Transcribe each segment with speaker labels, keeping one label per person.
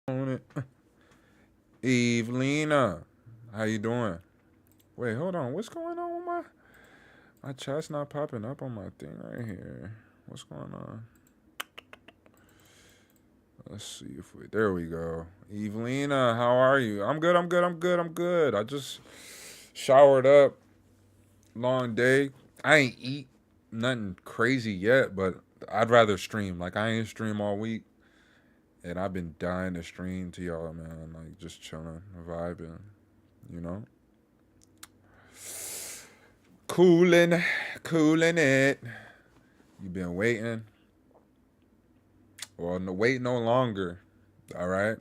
Speaker 1: On it. Evelina, how you doing? Wait, hold on. What's going on with my chat's not popping up on my thing right here? What's going on? Let's see if we. There we go. Evelina, how are you? I'm good. I'm good. I'm good. I'm good. I just showered up. Long day. I ain't eat nothing crazy yet, but I'd rather stream. Like I ain't stream all week. And I've been dying to stream to y'all, man. Like just chilling, vibing, you know. Cooling, cooling it. You been waiting? Well, no, wait no longer. All right.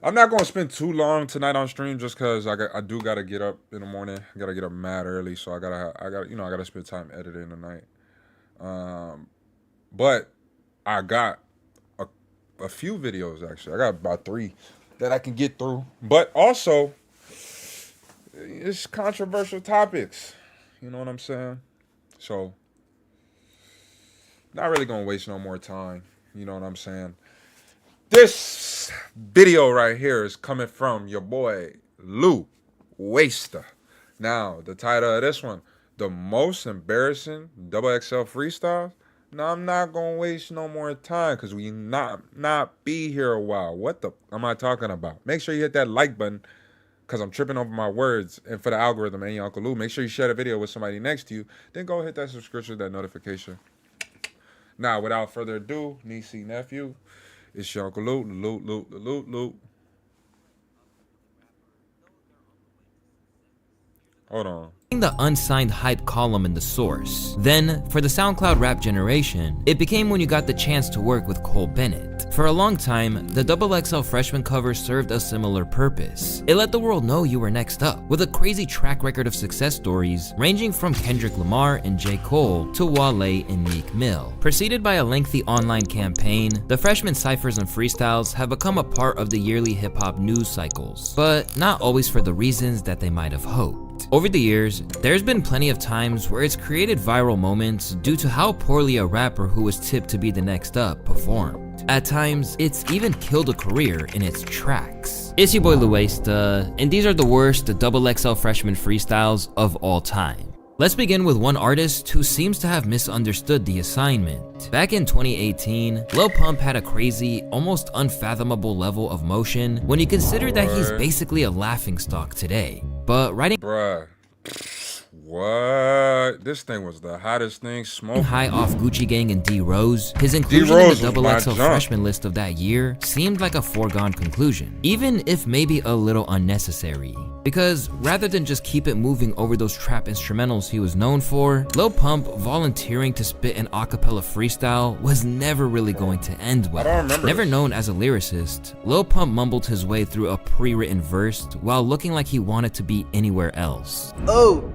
Speaker 1: I'm not gonna spend too long tonight on stream just cause I do gotta get up in the morning. I gotta get up mad early, so I gotta spend time editing tonight. But I got a few videos actually. I got about 3 that I can get through. But also, it's controversial topics. You know what I'm saying? So, not really gonna waste no more time. You know what I'm saying? This video right here is coming from your boy Lou Waster. Now, the title of this one, the most embarrassing double XL freestyles. Now, I'm not gonna waste no more time because we not be here a while. What the am I talking about? Make sure you hit that like button because I'm tripping over my words. And for the algorithm and your Uncle Lou, make sure you share the video with somebody next to you. Then go hit that subscription, that notification. Now, without further ado, niece, nephew, it's your Uncle Lou. Hold on.
Speaker 2: The unsigned hype column in the source. Then, for the SoundCloud rap generation, it became when you got the chance to work with Cole Bennett. For a long time, the XXL freshman cover served a similar purpose. It let the world know you were next up, with a crazy track record of success stories ranging from Kendrick Lamar and J. Cole to Wale and Meek Mill. Preceded by a lengthy online campaign, the freshman ciphers and freestyles have become a part of the yearly hip-hop news cycles, but not always for the reasons that they might have hoped. Over the years, there's been plenty of times where it's created viral moments due to how poorly a rapper who was tipped to be the next up performed. At times, it's even killed a career in its tracks. It's your boy Luesta, and these are the worst XXL freshman freestyles of all time. Let's begin with one artist who seems to have misunderstood the assignment. Back in 2018, Lil Pump had a crazy, almost unfathomable level of motion when you consider that he's basically a laughingstock today. But writing
Speaker 1: Bruh. What? This thing was the hottest thing smoking.
Speaker 2: high off Gucci Gang and D Rose, his inclusion in the XXL freshman list of that year seemed like a foregone conclusion, even if maybe a little unnecessary. Because rather than just keep it moving over those trap instrumentals he was known for, Lil Pump volunteering to spit an acapella freestyle was never really going to end well. Never known as a lyricist, Lil Pump mumbled his way through a pre-written verse while looking like he wanted to be anywhere else.
Speaker 3: Oh!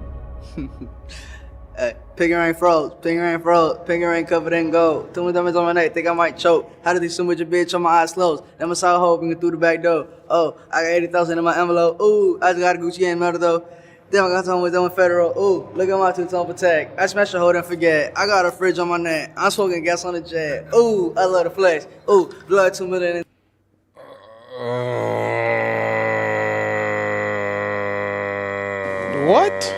Speaker 3: Hey, Pinger ain't froze, Pinger ain't covered in gold. Too many diamonds on my neck, think I might choke. How did they swim with your bitch on my eyes closed? Then I saw a hole bringing through the back door. Oh, I got 80,000 in my envelope. Ooh, I just got a Gucci and metal though. Then I got someone with federal. Ooh, look at my two-tone protect. I smash a hole and forget. I got a fridge on my neck. I'm smoking gas on the jet. Ooh, I love the flex. Ooh, blood 2 million.
Speaker 4: What?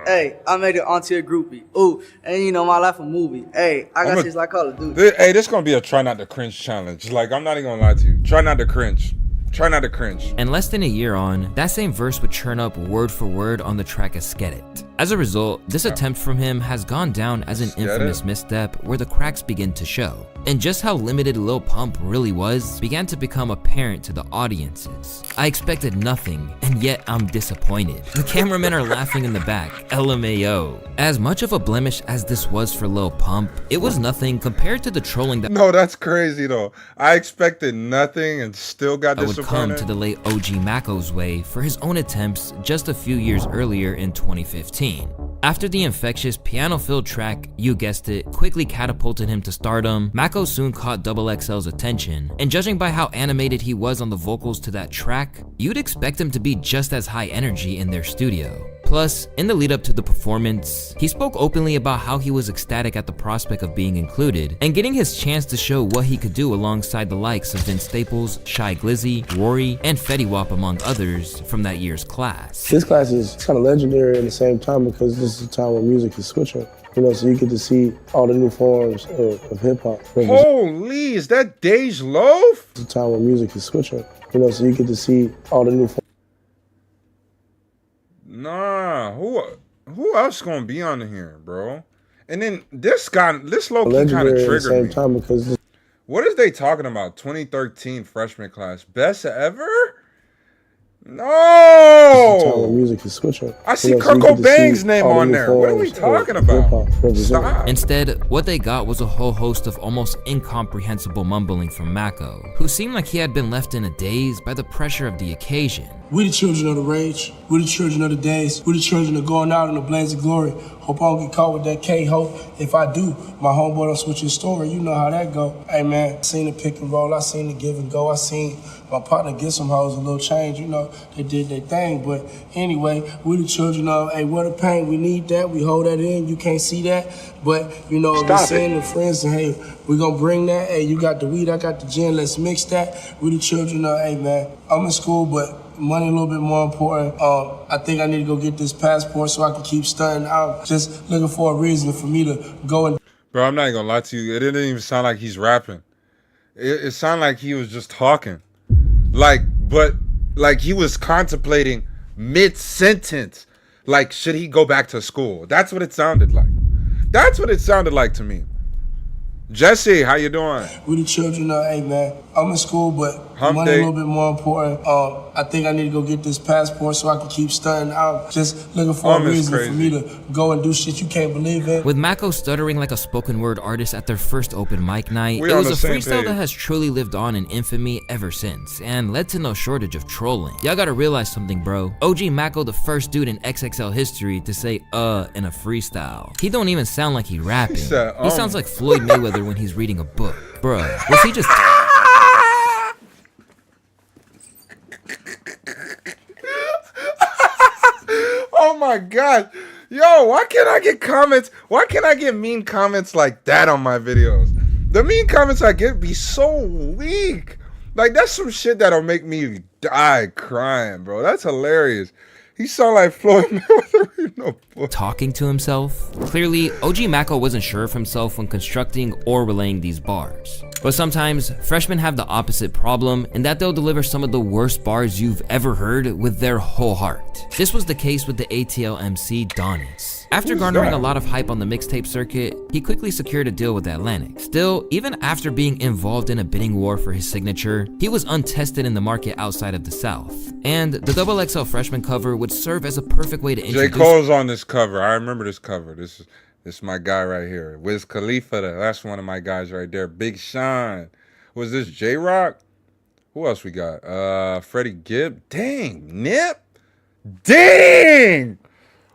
Speaker 3: Hey, I made it onto a groupie. Ooh, and you know my life a movie. Hey, I got shit like Call of Duty.
Speaker 1: Hey, this gonna be a try not to cringe challenge. Like, I'm not even gonna lie to you. Try not to cringe. Try not to cringe.
Speaker 2: And less than a year on, that same verse would churn up word for word on the track Get It. As a result, this attempt from him has gone down as an infamous misstep where the cracks begin to show. And just how limited Lil Pump really was began to become apparent to the audiences. I expected nothing, and yet I'm disappointed. The cameramen are laughing in the back, LMAO. As much of a blemish as this was for Lil Pump, it was nothing compared to the trolling that
Speaker 1: No, that's crazy though. I expected nothing and still got disappointed.
Speaker 2: Would come to the late OG Mako's way for his own attempts just a few years earlier in 2015. After the infectious piano-filled track, you guessed it, quickly catapulted him to stardom, Mako soon caught XXL's attention, and judging by how animated he was on the vocals to that track, you'd expect him to be just as high energy in their studio. Plus, in the lead up to the performance, he spoke openly about how he was ecstatic at the prospect of being included and getting his chance to show what he could do alongside the likes of Vince Staples, Shy Glizzy, Rory, and Fetty Wap, among others, from that year's class.
Speaker 4: This class is kind of legendary at the same time because this is a time when music is switching. You know, so you get to see all the new forms of hip-hop.
Speaker 1: Holy, is that Dej Loaf?
Speaker 4: It's a time when music is switching. You know, so you get to see all the new forms.
Speaker 1: Nah, who else gonna be on here, bro? And then this low-key kind of triggered me.
Speaker 4: Time because
Speaker 1: what is they talking about? 2013 freshman class, best ever? No!
Speaker 4: Music is switching.
Speaker 1: I see Kurt Cobain's name on there. What are we talking about? Stop.
Speaker 2: Instead, what they got was a whole host of almost incomprehensible mumbling from Mako, who seemed like he had been left in a daze by the pressure of the occasion.
Speaker 5: We the children of the rage. We the children of the days. We the children of going out in a blaze of glory. Hope I don't get caught with that K-Ho. If I do, my homeboy don't switch his story. You know how that go. Hey man, I seen the pick and roll. I seen the give and go. I seen my partner get some hoes a little change. You know, they did their thing. But anyway, we the children of, hey, what a pain. We need that. We hold that in. You can't see that. But, you know, we're saying to friends, and hey, we gonna bring that. Hey, you got the weed, I got the gin. Let's mix that. We the children of, hey man, I'm in school, but money a little bit more important. I think I need to go get this passport so I can keep stunting. I'm just looking for a reason for me to go and...
Speaker 1: Bro, I'm not even gonna lie to you. It didn't even sound like he's rapping. It sounded like he was just talking. But he was contemplating mid-sentence. Like, should he go back to school? That's what it sounded like. That's what it sounded like to me. Jesse, how you doing?
Speaker 5: We the children of, hey man, I'm in school, but money a little bit more important. I think I need to go get this passport so I can keep stunting. I'm just looking for a reason for me to go and do shit you can't believe in.
Speaker 2: With Mako stuttering like a spoken word artist at their first open mic night, it was a freestyle that has truly lived on in infamy ever since, and led to no shortage of trolling. Y'all gotta realize something, bro. OG Mako, the first dude in XXL history to say in a freestyle. He don't even sound like he rapping. He sounds like Floyd Mayweather when he's reading a book. Bruh, was he just...
Speaker 1: Oh my God. Yo, why can't I get comments? Why can't I get mean comments like that on my videos? The mean comments I get be so weak. Like, that's some shit that'll make me die crying, bro. That's hilarious. He sound like Floyd Mayweather.
Speaker 2: Talking to himself? Clearly, OG Mako wasn't sure of himself when constructing or relaying these bars. But sometimes, freshmen have the opposite problem in that they'll deliver some of the worst bars you've ever heard with their whole heart. This was the case with the ATL MC Donis. After garnering a lot of hype on the mixtape circuit, he quickly secured a deal with Atlantic. Still, even after being involved in a bidding war for his signature, he was untested in the market outside of the South. And the XXL freshman cover would serve as a perfect way to introduce...
Speaker 1: J. Cole's on this cover. I remember this cover. This is my guy right here. Wiz Khalifa, that's one of my guys right there. Big Sean. Was this J-Rock? Who else we got? Freddie Gibb. Dang, Nip. Dang!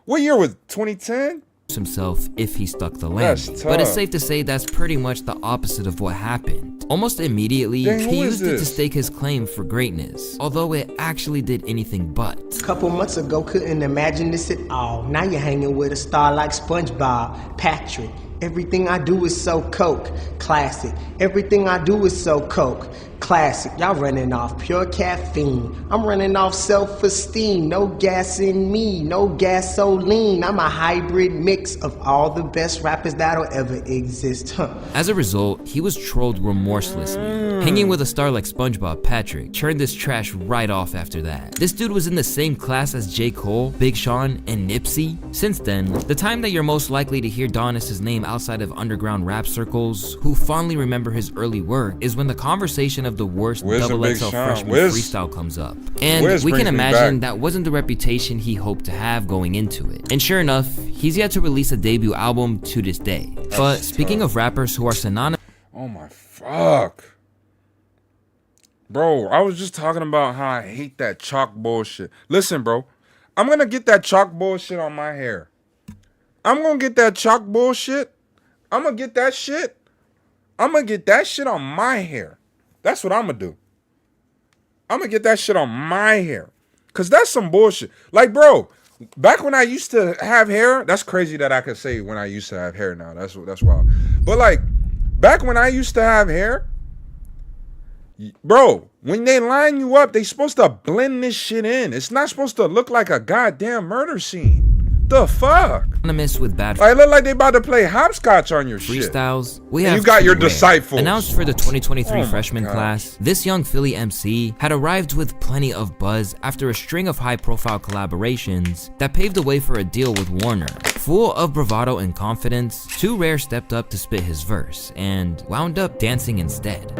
Speaker 1: What year was 2010?
Speaker 2: Himself if he stuck the landing. But it's safe to say that's pretty much the opposite of what happened. Almost immediately, he used it to stake his claim for greatness, although it actually did anything but.
Speaker 6: A couple months ago, couldn't imagine this at all. Now you're hanging with a star like SpongeBob, Patrick. Everything I do is so coke, classic. Everything I do is so coke, classic. Y'all running off pure caffeine. I'm running off self-esteem. No gas in me, no gasoline. I'm a hybrid mix of all the best rappers that'll ever exist.
Speaker 2: As a result, he was trolled remorselessly. Hanging with a star like SpongeBob, Patrick turned this trash right off after that. This dude was in the same class as J. Cole, Big Sean, and Nipsey. Since then, the time that you're most likely to hear Donis' name outside of underground rap circles who fondly remember his early work is when the conversation of the worst XXL freshman freestyle comes up. And we can imagine that wasn't the reputation he hoped to have going into it. And sure enough, he's yet to release a debut album to this day. But speaking of rappers who are synonymous...
Speaker 1: Oh my fuck. Bro, I was just talking about how I hate that chalk bullshit. Listen, bro, I'm gonna get that chalk bullshit on my hair. I'm gonna get that chalk bullshit. I'm gonna get that shit. I'm gonna get that shit on my hair. That's what I'm gonna do. I'm gonna get that shit on my hair. Cause that's some bullshit. Like, bro, Back when I used to have hair, that's crazy that I could say when I used to have hair now. That's wild. But like back when I used to have hair, bro, when they line you up, they supposed to blend this shit in. It's not supposed to look like a goddamn murder scene. The fuck?
Speaker 2: Anonymous with bad
Speaker 1: Like, it look like they about to play hopscotch on your shit.
Speaker 2: freestyles. We
Speaker 1: And
Speaker 2: have
Speaker 1: you got your
Speaker 2: Too Rare.
Speaker 1: disciples.
Speaker 2: Announced for the 2023
Speaker 1: Oh my
Speaker 2: freshman
Speaker 1: gosh.
Speaker 2: class, this young Philly MC had arrived with plenty of buzz after a string of high-profile collaborations that paved the way for a deal with Warner. Full of bravado and confidence, Too Rare stepped up to spit his verse and wound up dancing instead.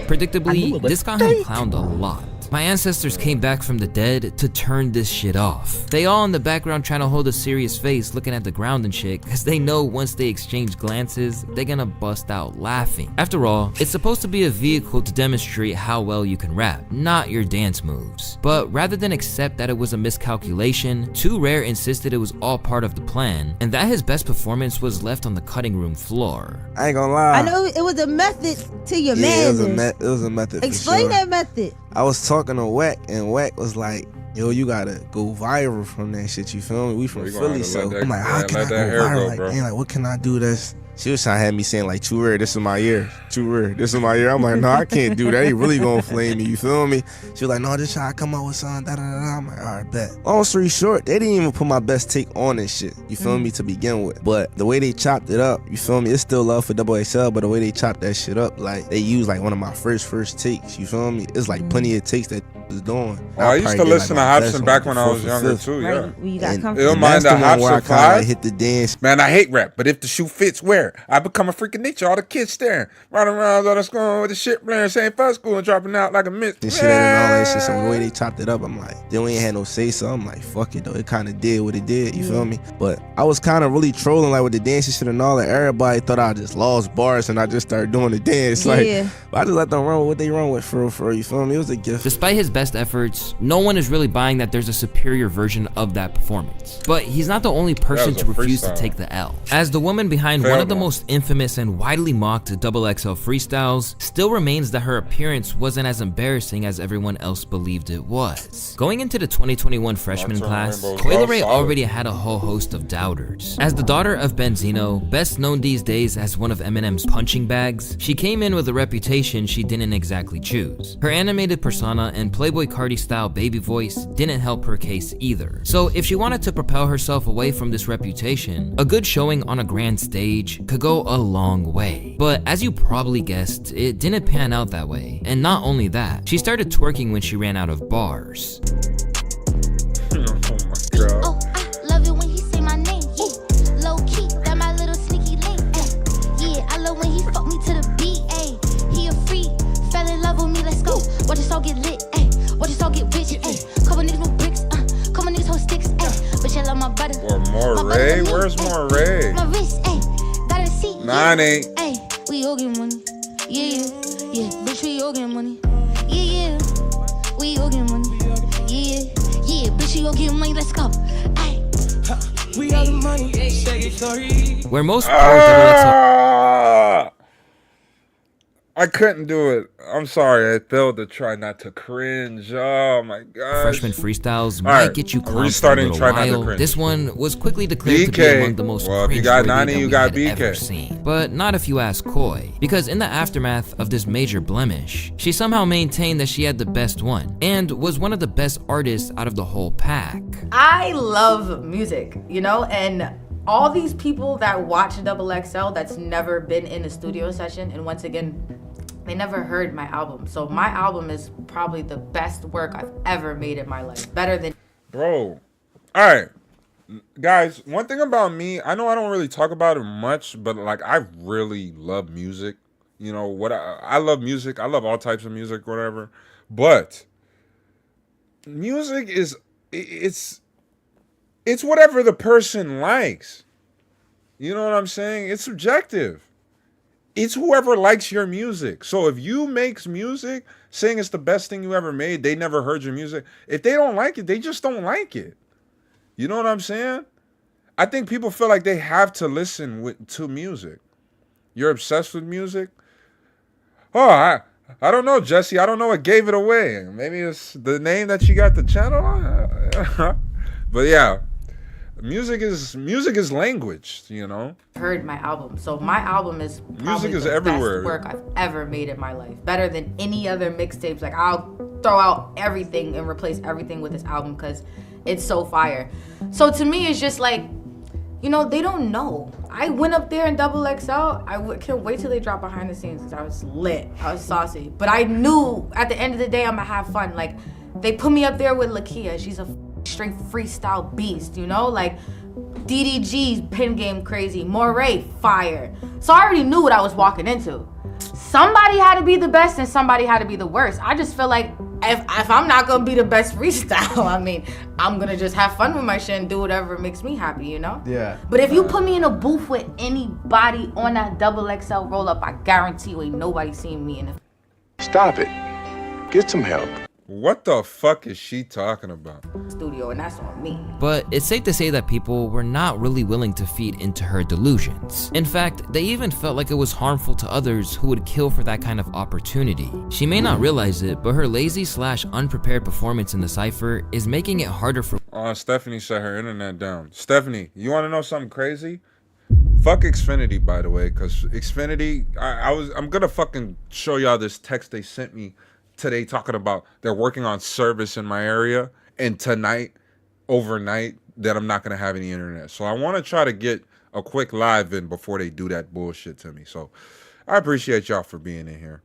Speaker 2: Predictably, this got him clowned a lot. My ancestors came back from the dead to turn this shit off. They all in the background trying to hold a serious face looking at the ground and shit, cause they know once they exchange glances, they're gonna bust out laughing. After all, it's supposed to be a vehicle to demonstrate how well you can rap, not your dance moves. But rather than accept that it was a miscalculation, Too Rare insisted it was all part of the plan, and that his best performance was left on the cutting room floor.
Speaker 7: I ain't gonna lie.
Speaker 8: I know it was a method to your
Speaker 7: Yeah,
Speaker 8: madness.
Speaker 7: it was a method. for
Speaker 8: Explain
Speaker 7: sure.
Speaker 8: that method.
Speaker 7: I was talking to Wack, and Wack was like, yo, you gotta go viral from that shit, you feel me? We from
Speaker 1: We gonna
Speaker 7: Philly,
Speaker 1: have to let
Speaker 7: so
Speaker 1: that-
Speaker 7: I'm like, how
Speaker 1: let
Speaker 7: can I
Speaker 1: that
Speaker 7: go
Speaker 1: hair
Speaker 7: viral?
Speaker 1: go,
Speaker 7: Like,
Speaker 1: bro.
Speaker 7: damn, like, what can I do that's... She was trying to have me saying, like, Too Rare, this is my year. Too Rare, this is my year. I'm like, no, I can't do that. He really gonna flame me, you feel me? She was like, no, just try to come up with something, da-da-da-da. I'm like, all right, bet. Long story short, they didn't even put my best take on this shit, you feel me, to begin with. But the way they chopped it up, you feel me, it's still love for XXL, but the way they chopped that shit up, like, they used, like, one of my first takes, you feel me? It's, like, plenty of takes that was doing.
Speaker 1: Oh, I used to
Speaker 7: probably did,
Speaker 1: listen to
Speaker 7: like, my best
Speaker 1: Hobson
Speaker 7: one,
Speaker 1: back
Speaker 7: the
Speaker 1: when I was
Speaker 7: fourth or
Speaker 1: younger
Speaker 7: fifth.
Speaker 1: too, yeah.
Speaker 8: Right? When you got
Speaker 7: And,
Speaker 8: comfortable.
Speaker 1: It'll mind
Speaker 7: that's
Speaker 1: the
Speaker 7: the one where I
Speaker 1: Hobson
Speaker 7: kind of
Speaker 1: Five.
Speaker 7: hit the dance.
Speaker 1: Man, I hate rap, but if the shoe fits, wear it. I become a freak of nature. All the kids staring, running around all the school with the shit blaring, saying fuck school and dropping out like a mist.
Speaker 7: And shit and all that shit. So the way they chopped it up, I'm like, they ain't had no say so. I'm like, fuck it though. It kind of did what it did. You feel me? But I was kind of really trolling like with the dancing shit and all that. Everybody thought I just lost bars and I just started doing the dance. Like,
Speaker 8: Yeah.
Speaker 7: I just let them run with what they run with for real. You feel me? It was a gift.
Speaker 2: Despite his best efforts, no one is really buying that there's a superior version of that performance. But he's not the only person
Speaker 1: was
Speaker 2: to
Speaker 1: a
Speaker 2: refuse to
Speaker 1: freestyle.
Speaker 2: take the L. As the woman behind one of the
Speaker 1: Fair
Speaker 2: most infamous and widely mocked XXL freestyles, still remains that her appearance wasn't as embarrassing as everyone else believed it was. Going into the 2021 freshman
Speaker 1: Nocturnal
Speaker 2: class,
Speaker 1: Rainbow was
Speaker 2: Coi
Speaker 1: well
Speaker 2: Leray
Speaker 1: solid.
Speaker 2: already had a whole host of doubters. As the daughter of Benzino, best known these days as one of Eminem's punching bags, she came in with a reputation she didn't exactly choose. Her animated persona and Playboy Cardi style baby voice didn't help her case either. So if she wanted to propel herself away from this reputation, a good showing on a grand stage could go a long way. But as you probably guessed, it didn't pan out that way. And not only that, she started twerking when she ran out of bars.
Speaker 1: Oh my god.
Speaker 9: Oh, I love it when he say my name. Yeah, low key, that my little sneaky link. Yeah, I love when he fuck me to the beat. Ay, he a freak, fell in love with me. Let's go. Watch us all get lit. Ay, watch us all get rich. Ay, couple niggas with bricks. Couple niggas hold sticks. Ay, but I love my butter.
Speaker 1: Or more
Speaker 9: My
Speaker 1: Ray?
Speaker 9: butter for me,
Speaker 1: Where's
Speaker 9: ay,
Speaker 1: more Ray?
Speaker 9: My wrist. Ay, got a seat.
Speaker 1: Nah, it ain't.
Speaker 9: Ay, we all get money. Yeah, yeah, bitch, we all get money. Yeah, we all get money. Yeah, bitch, we all get money. Let's go. Ay.
Speaker 6: We got the money, shake it, sorry.
Speaker 2: Where most pro XXL
Speaker 1: Ah! I couldn't do it. I'm sorry. I failed to try not to cringe. Oh my god.
Speaker 2: freshman freestyles
Speaker 1: All
Speaker 2: might
Speaker 1: right,
Speaker 2: get you clowned for a
Speaker 1: restarting,
Speaker 2: little
Speaker 1: try not to
Speaker 2: while.
Speaker 1: cringe.
Speaker 2: This one was quickly declared to be
Speaker 1: BK.
Speaker 2: among the most
Speaker 1: Well, if you got
Speaker 2: cringeworthy
Speaker 1: 90,
Speaker 2: that
Speaker 1: you
Speaker 2: we
Speaker 1: got
Speaker 2: had
Speaker 1: BK.
Speaker 2: ever seen. But not if you ask Coi, because in the aftermath of this major blemish, she somehow maintained that she had the best one and was one of the best artists out of the whole pack.
Speaker 10: I love music, you know, and all these people that watch XXL that's never been in a studio session, and once again, they never heard my album. So my album is probably the best work I've ever made in my life. Better than
Speaker 1: Bro. All right. Guys, one thing about me, I know I don't really talk about it much, but like I really love music. You know, what I love music. I love all types of music, whatever. But music is it's whatever the person likes. You know what I'm saying? It's subjective. It's whoever likes your music. So if you makes music saying it's the best thing you ever made, they never heard your music. If they don't like it, they just don't like it. You know what I'm saying? I think people feel like they have to listen to music. You're obsessed with music? Oh, I don't know, Jesse. I don't know what gave it away. Maybe it's the name that you got the channel on. But yeah, music is language, you know?
Speaker 10: Heard my album. So my album is probably
Speaker 1: Music is
Speaker 10: the
Speaker 1: everywhere.
Speaker 10: best work I've ever made in my life. Better than any other mixtapes. Like, I'll throw out everything and replace everything with this album because it's so fire. So to me, it's just like, you know, they don't know. I went up there in XXL. Can't wait till they drop behind the scenes because I was lit. I was saucy. But I knew at the end of the day, I'm going to have fun. Like, they put me up there with Lakia. She's a straight freestyle beast, you know? Like, DDG's pen game crazy. Moray, fire. So I already knew what I was walking into. Somebody had to be the best and somebody had to be the worst. I just feel like if I'm not gonna be the best freestyle, I mean, I'm gonna just have fun with my shit and do whatever makes me happy, you know?
Speaker 11: Yeah.
Speaker 10: But if you put me in a booth with anybody on that XXL roll up, I guarantee you ain't nobody seen me in the
Speaker 12: Stop it. Get some help.
Speaker 1: What the fuck is she talking about?
Speaker 10: studio, and that's on me.
Speaker 2: But it's safe to say that people were not really willing to feed into her delusions. In fact, they even felt like it was harmful to others who would kill for that kind of opportunity. She may not realize it, but her lazy/unprepared performance in the cypher is making it harder for—
Speaker 1: Stephanie shut her internet down. Stephanie, you want to know something crazy? Fuck Xfinity, by the way, because Xfinity, I'm gonna fucking show y'all this text they sent me today talking about they're working on service in my area, and tonight, overnight, that I'm not gonna have any internet. So I want to try to get a quick live in before they do that bullshit to me. So I appreciate y'all for being in here.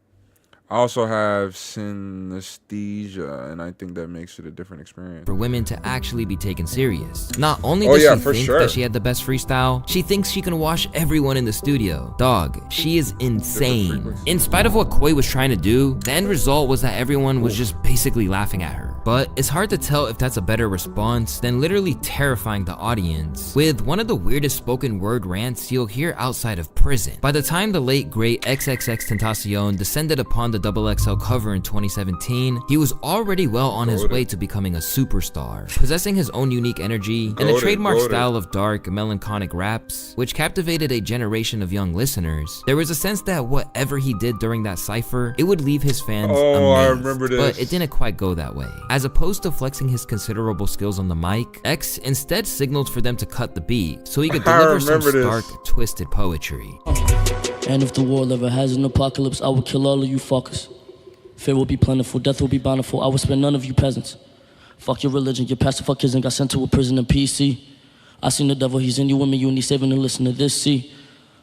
Speaker 1: I also have synesthesia, and I think that makes it a different experience.
Speaker 2: For women to actually be taken serious. Not only
Speaker 1: Oh,
Speaker 2: does
Speaker 1: yeah,
Speaker 2: she
Speaker 1: for
Speaker 2: think
Speaker 1: sure.
Speaker 2: that she had the best freestyle, she thinks she can wash everyone in the studio. Dog, she is insane. In spite of what Koi was trying to do, the end result was that everyone was just basically laughing at her. But it's hard to tell if that's a better response than literally terrifying the audience with one of the weirdest spoken word rants you'll hear outside of prison. By the time the late great XXXTentacion descended upon the XXL cover in 2017, he was already well on his way to becoming a superstar, possessing his own unique energy and a trademark style of dark, melancholic raps, which captivated a generation of young listeners. There was a sense that whatever he did during that cypher, it would leave his fans amazed.
Speaker 1: I remember this.
Speaker 2: But it didn't quite go that way. As opposed to flexing his considerable skills on the mic, X instead signaled for them to cut the beat so he could deliver some stark, twisted poetry.
Speaker 13: And if the world ever has an apocalypse, I will kill all of you fuckers. Fear will be plentiful, death will be bountiful. I will spare none of you peasants. Fuck your religion, your pastor fuck kids and got sent to a prison in PC. I seen the devil, he's in you and me, you need saving and listen to this, see.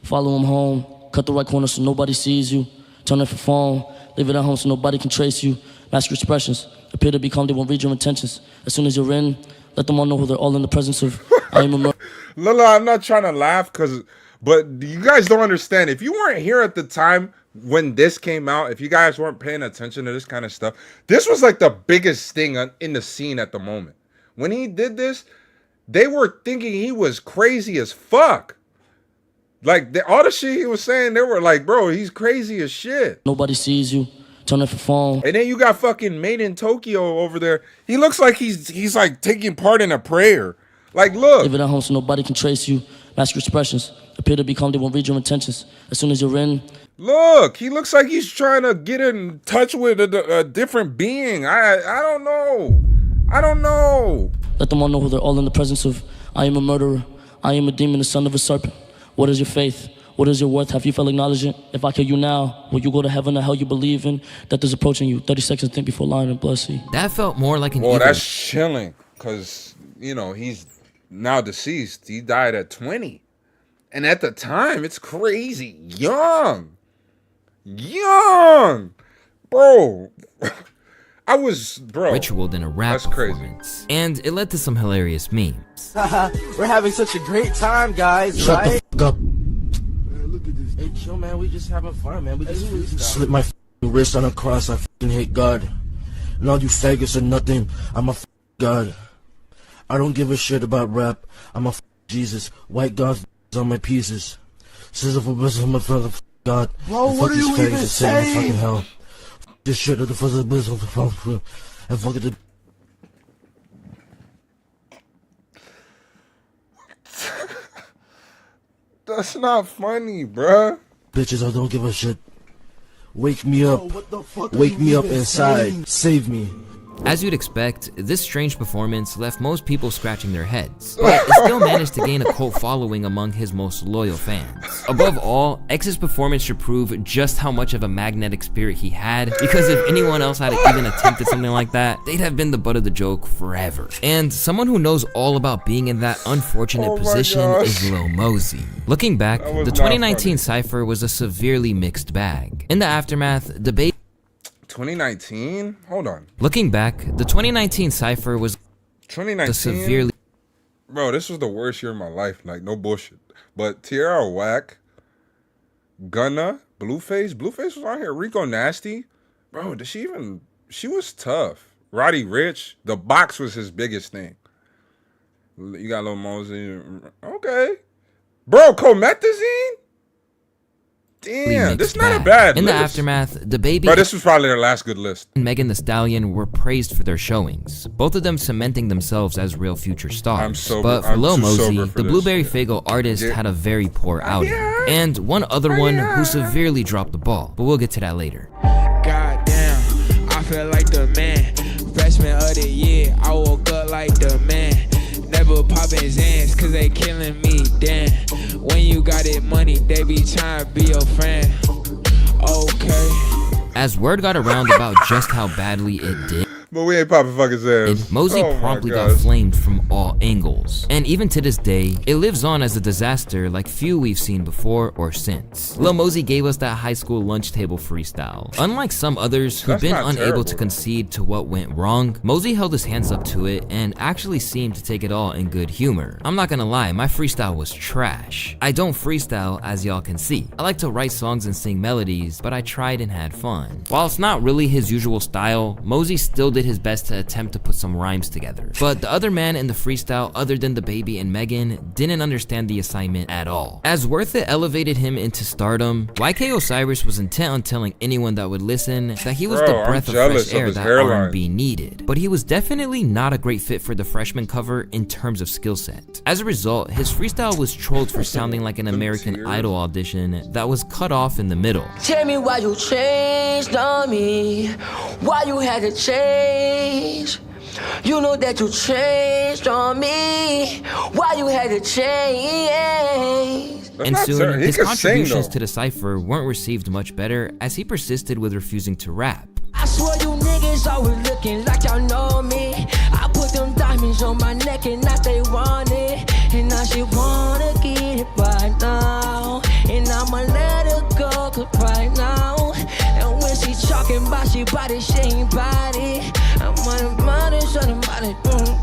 Speaker 13: Follow him home, cut the right corner so nobody sees you. Turn off your phone, leave it at home so nobody can trace you. Mask your expressions, appear to be calm, they won't read your intentions. As soon as you're in, let them all know who they're all in the presence of. I am a murderer.
Speaker 1: Lila, I'm not trying to laugh but you guys don't understand. If you weren't here at the time when this came out, if you guys weren't paying attention to this kind of stuff, this was like the biggest thing in the scene at the moment. When he did this, they were thinking he was crazy as fuck. Like, all the shit he was saying, they were like, bro, he's crazy as shit.
Speaker 13: Nobody sees you. Turn off your phone.
Speaker 1: And then you got fucking Made in Tokyo over there. He looks like he's like taking part in a prayer. Like, look.
Speaker 13: Leave it at home so nobody can trace you. Mask your expressions. Appear to be calm, they won't read your intentions. As soon as you're in.
Speaker 1: Look, he looks like he's trying to get in touch with a different being. I don't know. I don't know.
Speaker 13: Let them all know who they're all in the presence of. I am a murderer. I am a demon, the son of a serpent. What is your faith? What is your worth? Have you felt acknowledged? If I kill you now, will you go to heaven or hell you believe in? Death is approaching you. 30 seconds, think before lying and blood see.
Speaker 2: That felt more like an
Speaker 1: Well,
Speaker 2: evil—
Speaker 1: that's chilling, because, you know, he's now deceased. He died at 20. And at the time, it's crazy. Young. Bro.
Speaker 2: ritualed in a rap
Speaker 1: That's crazy.
Speaker 2: performance. And it led to some hilarious memes.
Speaker 11: We're having such a great time, guys,
Speaker 5: Shut
Speaker 11: right?
Speaker 5: the fuck up.
Speaker 11: Man, look at this. Hey, chill, man. We just having fun, man. We just freestyle.
Speaker 5: Slip my wrist on a cross, I fucking hate God. And all you faggots are nothing, I'm a God. I don't give a shit about rap, I'm a Jesus. White God on my pieces. Scissor for I'm a God.
Speaker 11: Bro,
Speaker 5: And
Speaker 11: what
Speaker 5: fuck
Speaker 11: are
Speaker 5: these
Speaker 11: you
Speaker 5: faggots
Speaker 11: even
Speaker 5: that sit in the
Speaker 11: saying?
Speaker 5: fucking hell. This shit of the fuzzle business and fuck it.
Speaker 1: That's not funny, bruh.
Speaker 11: Bitches, I don't give a shit. Wake me up. Wake me up inside. Save me.
Speaker 2: As you'd expect, this strange performance left most people scratching their heads, but it still managed to gain a cult following among his most loyal fans. Above all, X's performance should prove just how much of a magnetic spirit he had, because if anyone else had even attempted something like that, they'd have been the butt of the joke forever. And someone who knows all about being in that unfortunate position is Lil Mosey. Looking back, the 2019 Cypher was a severely mixed bag. In the aftermath, debate
Speaker 1: 2019? Hold on.
Speaker 2: Looking back, the 2019 Cypher was
Speaker 1: 2019?
Speaker 2: severely...
Speaker 1: Bro, this was the worst year of my life. Like, no bullshit. But Tierra Whack, Gunna, Blueface. Blueface was on here. Rico Nasty. Bro, did she even... She was tough. Roddy Rich. The box was his biggest thing. You got Lil Mosey. Okay. Bro, Comethazine? Damn, this is not a bad
Speaker 2: In
Speaker 1: list.
Speaker 2: the aftermath, the baby...
Speaker 1: Bro, this was probably their last good list.
Speaker 2: and Megan Thee Stallion were praised for their showings, both of them cementing themselves as real future stars. But for Lil Mosey, the Blueberry Faygo artist had a very poor outing, and one other one who severely dropped the ball, but we'll get to that later.
Speaker 14: God damn, I feel like the man. Freshman of the year, I woke up like the man. Never poppin' Zans, cause they killing me, damn. When you got it money, they be trying to be your friend. Okay.
Speaker 2: As word got around about just how badly it did,
Speaker 1: But we ain't popping fucking ass.
Speaker 2: Mosey
Speaker 1: Oh my
Speaker 2: promptly got
Speaker 1: gosh.
Speaker 2: flamed from all angles. And even to this day, it lives on as a disaster like few we've seen before or since. Lil Mosey gave us that high school lunch table freestyle. Unlike some others who've
Speaker 1: That's
Speaker 2: been
Speaker 1: not
Speaker 2: unable
Speaker 1: terrible,
Speaker 2: to concede to what went wrong, Mosey held his hands up to it and actually seemed to take it all in good humor. I'm not gonna lie, my freestyle was trash. I don't freestyle, as y'all can see. I like to write songs and sing melodies, but I tried and had fun. While it's not really his usual style, Mosey still did his best to attempt to put some rhymes together. But the other man in the freestyle, other than the baby and Megan, didn't understand the assignment at all. As Worth It elevated him into stardom, YK Osiris was intent on telling anyone that would listen that he was
Speaker 1: Bro,
Speaker 2: the breath
Speaker 1: I'm
Speaker 2: of
Speaker 1: jealous
Speaker 2: fresh
Speaker 1: of
Speaker 2: air
Speaker 1: his
Speaker 2: that
Speaker 1: hairline.
Speaker 2: R&B needed. But he was definitely not a great fit for the freshman cover in terms of skill set. As a result, his freestyle was trolled for sounding like an American Idol audition that was cut off in the middle.
Speaker 15: Tell me why you changed on me, why you had to change. You know that you changed on me, why you had to change.
Speaker 2: And soon, his contributions to the cypher weren't received much better as he persisted with refusing to rap.
Speaker 15: I swear you niggas always looking like y'all know me. I put them diamonds on my neck and now they want it. And now she wanna get it right now. And I'ma let her go, cause right now. And when she talking about she body, she ain't body. I'm on the money, so the money,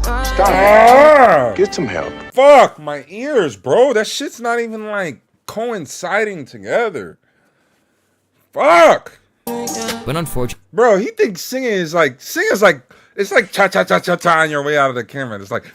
Speaker 1: Stop.
Speaker 12: Get some help.
Speaker 1: Fuck my ears, bro. That shit's not even like coinciding together. Fuck.
Speaker 2: But unfortunately,
Speaker 1: bro, he thinks singing is like it's like cha cha cha cha cha on your way out of the camera. It's like,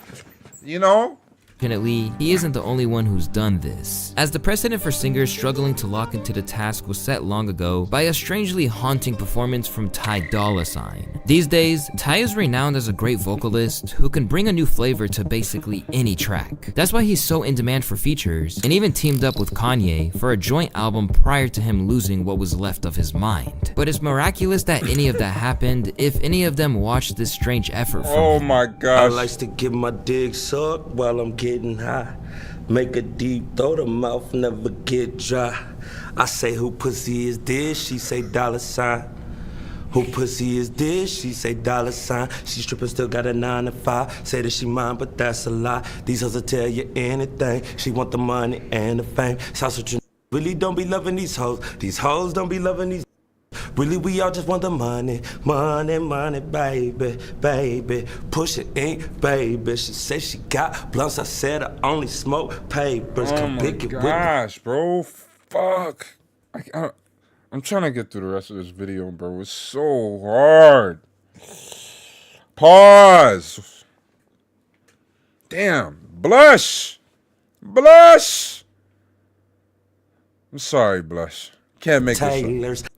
Speaker 1: you know.
Speaker 2: Fortunately, he isn't the only one who's done this, as the precedent for singers struggling to lock into the task was set long ago by a strangely haunting performance from Ty Dolla $ign. These days, Ty is renowned as a great vocalist who can bring a new flavor to basically any track. That's why he's so in demand for features, and even teamed up with Kanye for a joint album prior to him losing what was left of his mind. But it's miraculous that any of that happened if any of them watched this strange effort from him.
Speaker 1: My gosh.
Speaker 16: I likes to get my dick sucked while I'm getting high. Make a deep throat, the mouth never get dry. I say, who pussy is this? She say $sign. Who pussy is this? She say $sign. She stripping, still got a 9 to 5. Say that she mine, but that's a lie. These hoes will tell you anything. She want the money and the fame. Sounds what you really don't be loving these hoes. These hoes don't be loving these. Really, we all just want the money, money, money, baby, baby. Push it ink, baby. She say she got blunts. I said I only smoke papers.
Speaker 1: Oh my gosh, bro. Fuck. I'm trying to get through the rest of this video, bro. It's so hard. Pause. Damn. Blush. Blush. I'm sorry, Blush. Can't make this up.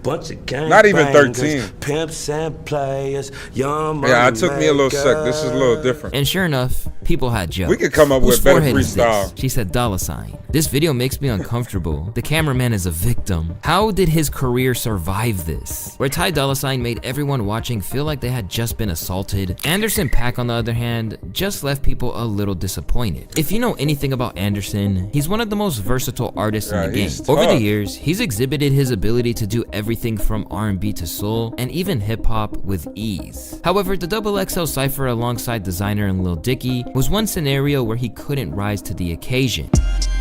Speaker 16: Bunch of gang
Speaker 1: Not even
Speaker 16: bangers,
Speaker 1: 13.
Speaker 16: pimps and players, young money
Speaker 1: Yeah, it took me a little sec. This is a little
Speaker 16: makers.
Speaker 1: different.
Speaker 2: And sure enough, people had jokes.
Speaker 1: We could come up
Speaker 2: Whose
Speaker 1: with better
Speaker 2: forehead is
Speaker 1: freestyle.
Speaker 2: this? She said $sign. This video makes me uncomfortable. The cameraman is a victim. How did his career survive this? Where Ty $sign made everyone watching feel like they had just been assaulted, Anderson .Paak on the other hand just left people a little disappointed. If you know anything about Anderson, he's one of the most versatile artists in the game.
Speaker 1: he's
Speaker 2: Over the
Speaker 1: tough.
Speaker 2: years, he's exhibited his ability to do everything from R&B to soul and even hip-hop with ease. However, the XXL cypher alongside Designer and Lil Dicky was one scenario where he couldn't rise to the occasion.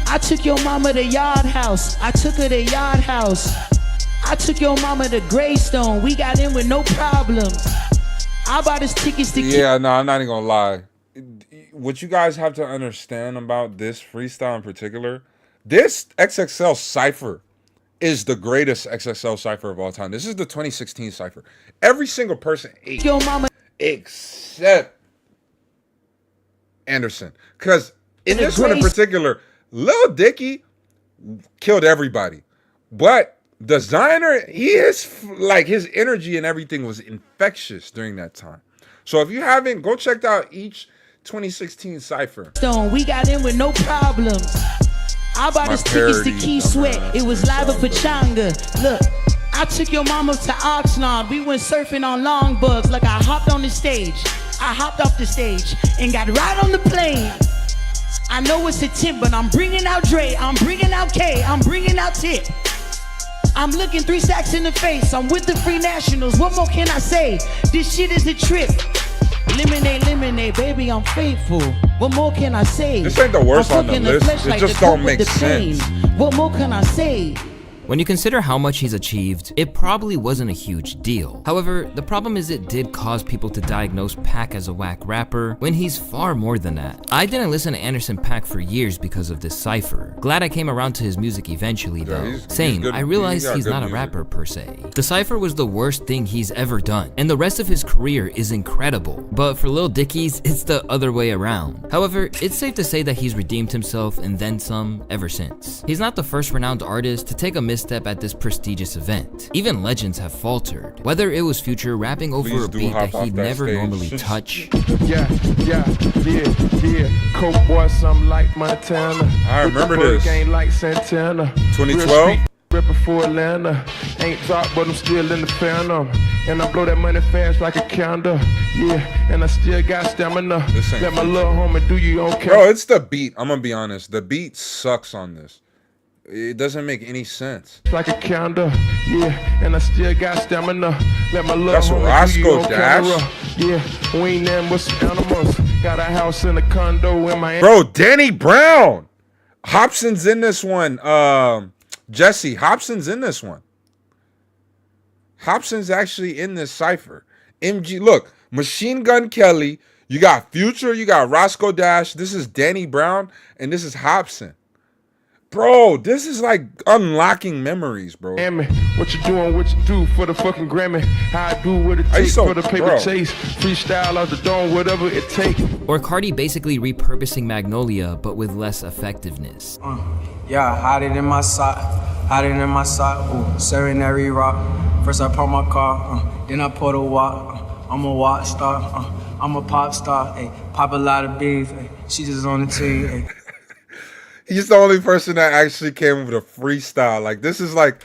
Speaker 15: I took your mama to Yard House. I took her to Yard House. I took your mama to Greystone. We got in with no problem. I bought us tickets to
Speaker 1: Yeah, no, I'm not even gonna lie. What you guys have to understand about this freestyle in particular, this XXL cypher is the greatest XXL cypher of all time. This is the 2016 cypher. Every single person ate,
Speaker 15: your mama
Speaker 1: except Anderson. Because in this one in particular, Lil Dicky killed everybody. But Designer, he is like, his energy and everything was infectious during that time. So if you haven't, go check out each 2016 cypher.
Speaker 15: We got in with no problem. I bought us tickets to Key Sweat. It was live at Pachanga. Look, I took your mama to Oxnard. We went surfing on longboards. Like I hopped on the stage. I hopped off the stage and got right on the plane. I know it's a tip, but I'm bringing out Dre. I'm bringing out K. I'm bringing out Tip. I'm looking 3 stacks in the face. I'm with the Free Nationals. What more can I say? This shit is a trip. Lemonade, lemonade, baby, I'm faithful. What more can I say?
Speaker 1: This ain't the worst
Speaker 15: I'm
Speaker 1: on the
Speaker 15: fucking
Speaker 1: list.
Speaker 15: flesh
Speaker 1: It
Speaker 15: like
Speaker 1: just
Speaker 15: the
Speaker 1: don't
Speaker 15: coke with
Speaker 1: make
Speaker 15: the pain.
Speaker 1: sense.
Speaker 15: What more can I say?
Speaker 2: When you consider how much he's achieved, it probably wasn't a huge deal. However, the problem is it did cause people to diagnose Paak as a whack rapper when he's far more than that. I didn't listen to Anderson .Paak for years because of this cypher. Glad I came around to his music eventually though. Same, I realized he's not a rapper per se. The cypher was the worst thing he's ever done, and the rest of his career is incredible. But for Lil Dicky's, it's the other way around. However, it's safe to say that he's redeemed himself and then some ever since. He's not the first renowned artist to take a misstep at this prestigious event. Even legends have faltered. Whether it was Future rapping over a beat that he'd never normally touch.
Speaker 17: Yeah. Coke boy, something like Montana.
Speaker 1: I remember this.
Speaker 17: Ain't like Santana.
Speaker 1: 2012.
Speaker 17: Ripping for Atlanta. Ain't dropped, but I'm still in the phantom. And I blow that money fast like a calendar. Yeah, and I still got stamina. Let my little homie do you okay.
Speaker 1: Bro, it's the beat. I'm gonna be honest. The beat sucks on this. It doesn't make any sense.
Speaker 17: Like a calendar, yeah, and I still got stamina. Let my little
Speaker 1: That's
Speaker 17: homie
Speaker 1: Roscoe
Speaker 17: do you on
Speaker 1: Dash?
Speaker 17: camera. Yeah, we ain't nothing but some animals. Got a house and a condo in my.
Speaker 1: Bro, Danny Brown. Hobson's in this one. Jesse, Hobson's in this one. Hobson's actually in this cypher. MG, look, Machine Gun Kelly. You got Future, you got Roscoe Dash. This is Danny Brown, and this is Hobson. Bro, this is like unlocking memories, bro.
Speaker 17: What you doing, what you do for the fucking Grammy. How I do what it takes for the paper chase. Freestyle out the dome, whatever it takes.
Speaker 2: Or Cardi basically repurposing Magnolia, but with less effectiveness.
Speaker 18: Yeah, hide it in my sock, hide it in my sock. Ooh, serenary rock. First I park my car, then I pour the walk. I'm a walk star, I'm a pop star. Ay, pop a lot of beef, ay, she just on the team. Ay.
Speaker 1: He's the only person that actually came with a freestyle. Like, this is like,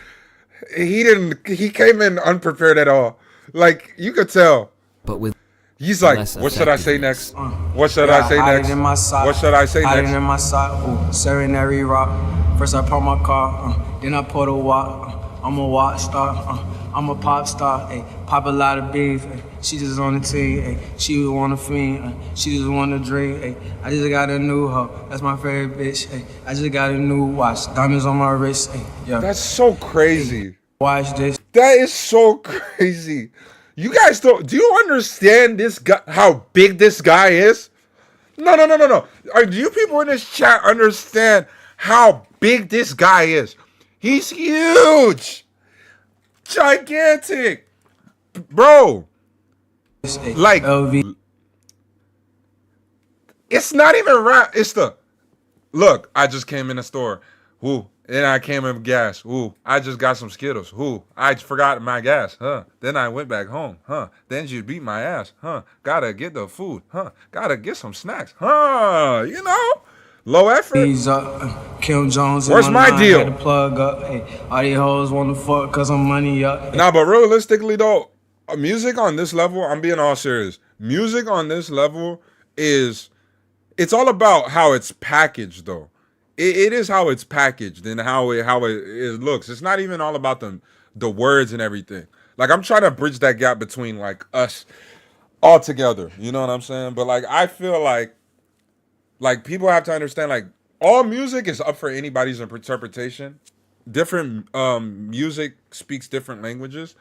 Speaker 1: he came in unprepared at all. Like, you could tell.
Speaker 2: But with
Speaker 1: he's like, what should I say next? What should I say next? What should I say
Speaker 18: Hide
Speaker 1: next?
Speaker 18: it in my sock, ooh, serenary rock. First I park my car, then I pour the walk. I'm a walk star, I'm a pop star. Ay, pop a lot of beef, ay, she just on the team. Ay, she was on the fiend, she just want to drink. Ay, I just got a new hoe, that's my favorite bitch. Ay, I just got a new watch, diamonds on my wrist. Ay, yeah.
Speaker 1: That's so crazy.
Speaker 18: Ay, watch this.
Speaker 1: That is so crazy. You guys do you understand this guy, how big this guy is? No. Do you people in this chat understand how big this guy is? He's huge. Gigantic. Bro. Like, it's not even rap. It's the, look, I just came in the store. Woo. Then I came in gas. Ooh, I just got some Skittles. Ooh, I forgot my gas. Huh. Then I went back home. Huh. Then you beat my ass. Huh. Gotta get the food. Huh. Gotta get some snacks. Huh. You know, low effort.
Speaker 5: He's up. Kim Jones.
Speaker 1: Where's my deal?
Speaker 5: Had the plug up. Hey, all these hoes want to fuck cause I'm money up.
Speaker 1: Nah, but realistically though, music on this level, I'm being all serious. Music on this level it's all about how it's packaged though. It is how it's packaged and how it looks. It's not even all about the words and everything. Like I'm trying to bridge that gap between like us all together. You know what I'm saying? But like I feel like people have to understand like all music is up for anybody's interpretation. Different music speaks different languages.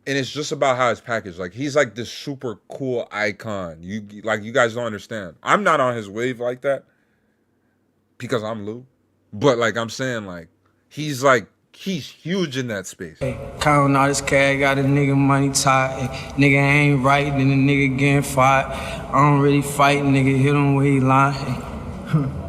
Speaker 1: And it's just about how it's packaged. Like he's like this super cool icon. You guys don't understand. I'm not on his wave like that because I'm Lou. But like I'm saying, like he's huge in that space.
Speaker 5: Hey, counting all this cash, got a nigga money tight. Hey, nigga ain't right, then the nigga getting fired. I don't really fight, nigga hit him where he lying. Hey.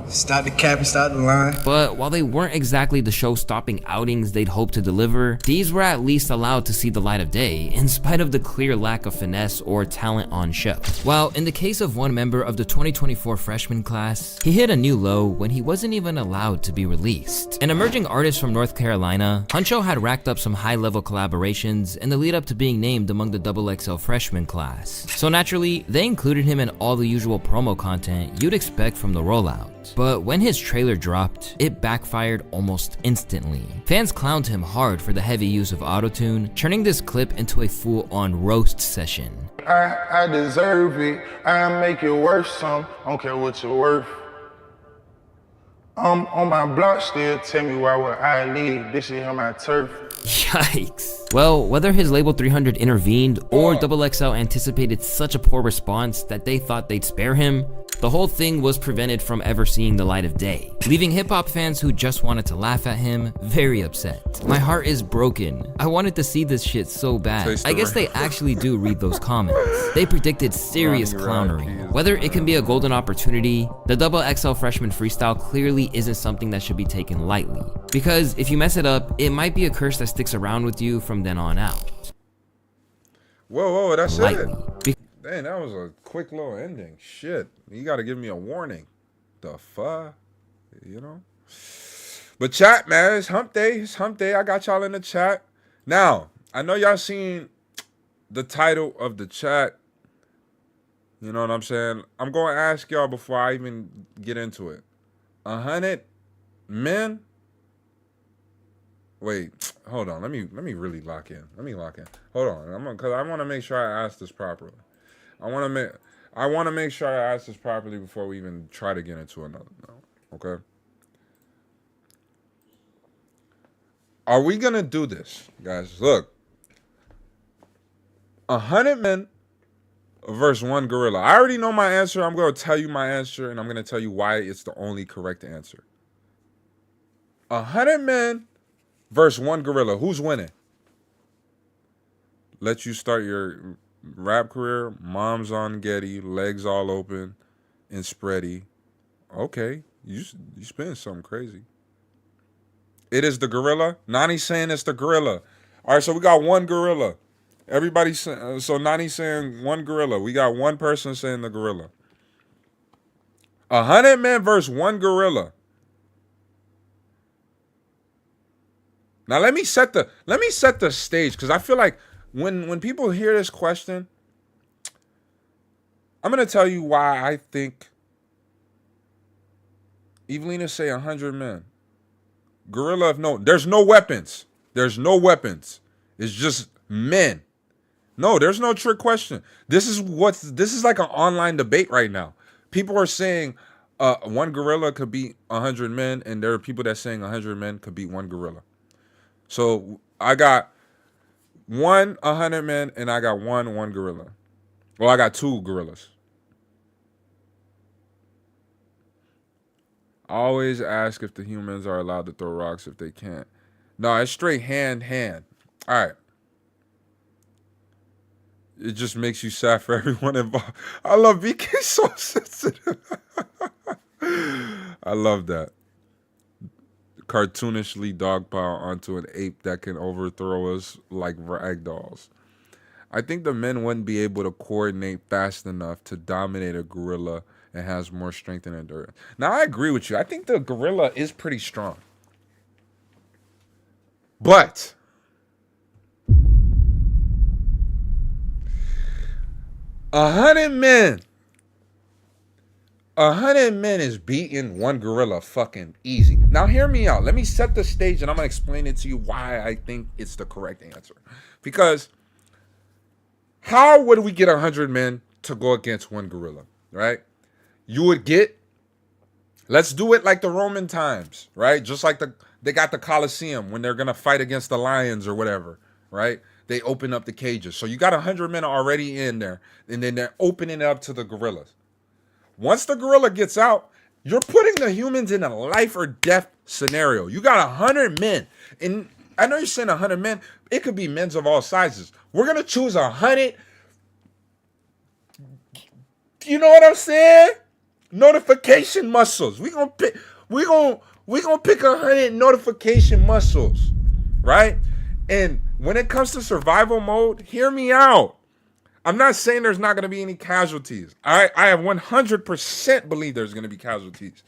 Speaker 5: Stop the cap and stop the line.
Speaker 2: But while they weren't exactly the show-stopping outings they'd hoped to deliver, these were at least allowed to see the light of day, in spite of the clear lack of finesse or talent on show. While in the case of one member of the 2024 freshman class, he hit a new low when he wasn't even allowed to be released. An emerging artist from North Carolina, Huncho had racked up some high-level collaborations in the lead up to being named among the XXL freshman class. So naturally, they included him in all the usual promo content you'd expect from the rollout. But when his trailer dropped, it backfired almost instantly. Fans clowned him hard for the heavy use of autotune, turning this clip into a full-on roast session.
Speaker 17: I deserve it. I make it worth some. I don't care what you're worth. I'm on my block still. Tell me why would I leave? This shit on my turf.
Speaker 2: Yikes. Well, whether his label 300 intervened or XXL anticipated such a poor response that they thought they'd spare him, the whole thing was prevented from ever seeing the light of day, leaving hip-hop fans who just wanted to laugh at him very upset. My heart is broken. I wanted to see this shit so bad. I guess they actually do read those comments. They predicted serious clownery. Whether it can be a golden opportunity, the XXL freshman freestyle clearly isn't something that should be taken lightly. Because if you mess it up, it might be a curse that sticks around with you from then on out.
Speaker 1: Whoa, that's
Speaker 2: lightly.
Speaker 1: it. Dang, that was a quick little ending. Shit. You gotta give me a warning. The fuck? You know? But chat, man, it's hump day. It's hump day. I got y'all in the chat. Now, I know y'all seen the title of the chat. You know what I'm saying? I'm going to ask y'all before I even get into it. 100 men? Wait, hold on. Let me really lock in. Let me lock in. Hold on. Because I want to make sure I ask this properly. I want to make sure I ask this properly before we even try to get into another. No, okay? Are we going to do this, guys? Look. 100 men versus one gorilla. I already know my answer. I'm going to tell you my answer, and I'm going to tell you why it's the only correct answer. 100 men versus one gorilla. Who's winning? Let you start your rap career. Mom's on Getty, legs all open, and spready. Okay, you spinning something crazy. It is the gorilla. Nani's saying it's the gorilla. All right, so we got one gorilla. Everybody, so Nani's saying one gorilla. We got one person saying the gorilla. 100 men versus one gorilla. Now let me set the stage, because I feel like when people hear this question, I'm gonna tell you why I think Evelina say 100 men. Gorilla, there's no weapons. There's no weapons. It's just men. No, there's no trick question. This is like an online debate right now. People are saying one gorilla could beat 100 men, and there are people that saying 100 men could beat one gorilla. So I got 100 men, and I got one gorilla. Well, I got two gorillas. I always ask if the humans are allowed to throw rocks if they can't. No, it's straight hand. All right. It just makes you sad for everyone involved. I love BK so sensitive. I love that. cartoonishly dogpile onto an ape that can overthrow us like rag dolls. I think the men wouldn't be able to coordinate fast enough to dominate a gorilla and has more strength and endurance. Now, I agree with you. I think the gorilla is pretty strong. But 100 men is beating one gorilla fucking easy. Now hear me out. Let me set the stage and I'm going to explain it to you why I think it's the correct answer. Because how would we get 100 men to go against one gorilla, right? You would get, let's do it like the Roman times, right? Just like they got the Colosseum when they're going to fight against the lions or whatever, right? They open up the cages. So you got 100 men already in there, and then they're opening it up to the gorillas. Once the gorilla gets out, you're putting the humans in a life or death scenario. You got 100 men. And I know you're saying 100 men. It could be men of all sizes. We're going to choose 100. You know what I'm saying? Notification muscles. We're going to pick 100 notification muscles, right? And when it comes to survival mode, hear me out. I'm not saying there's not going to be any casualties. I have 100% believe there's going to be casualties.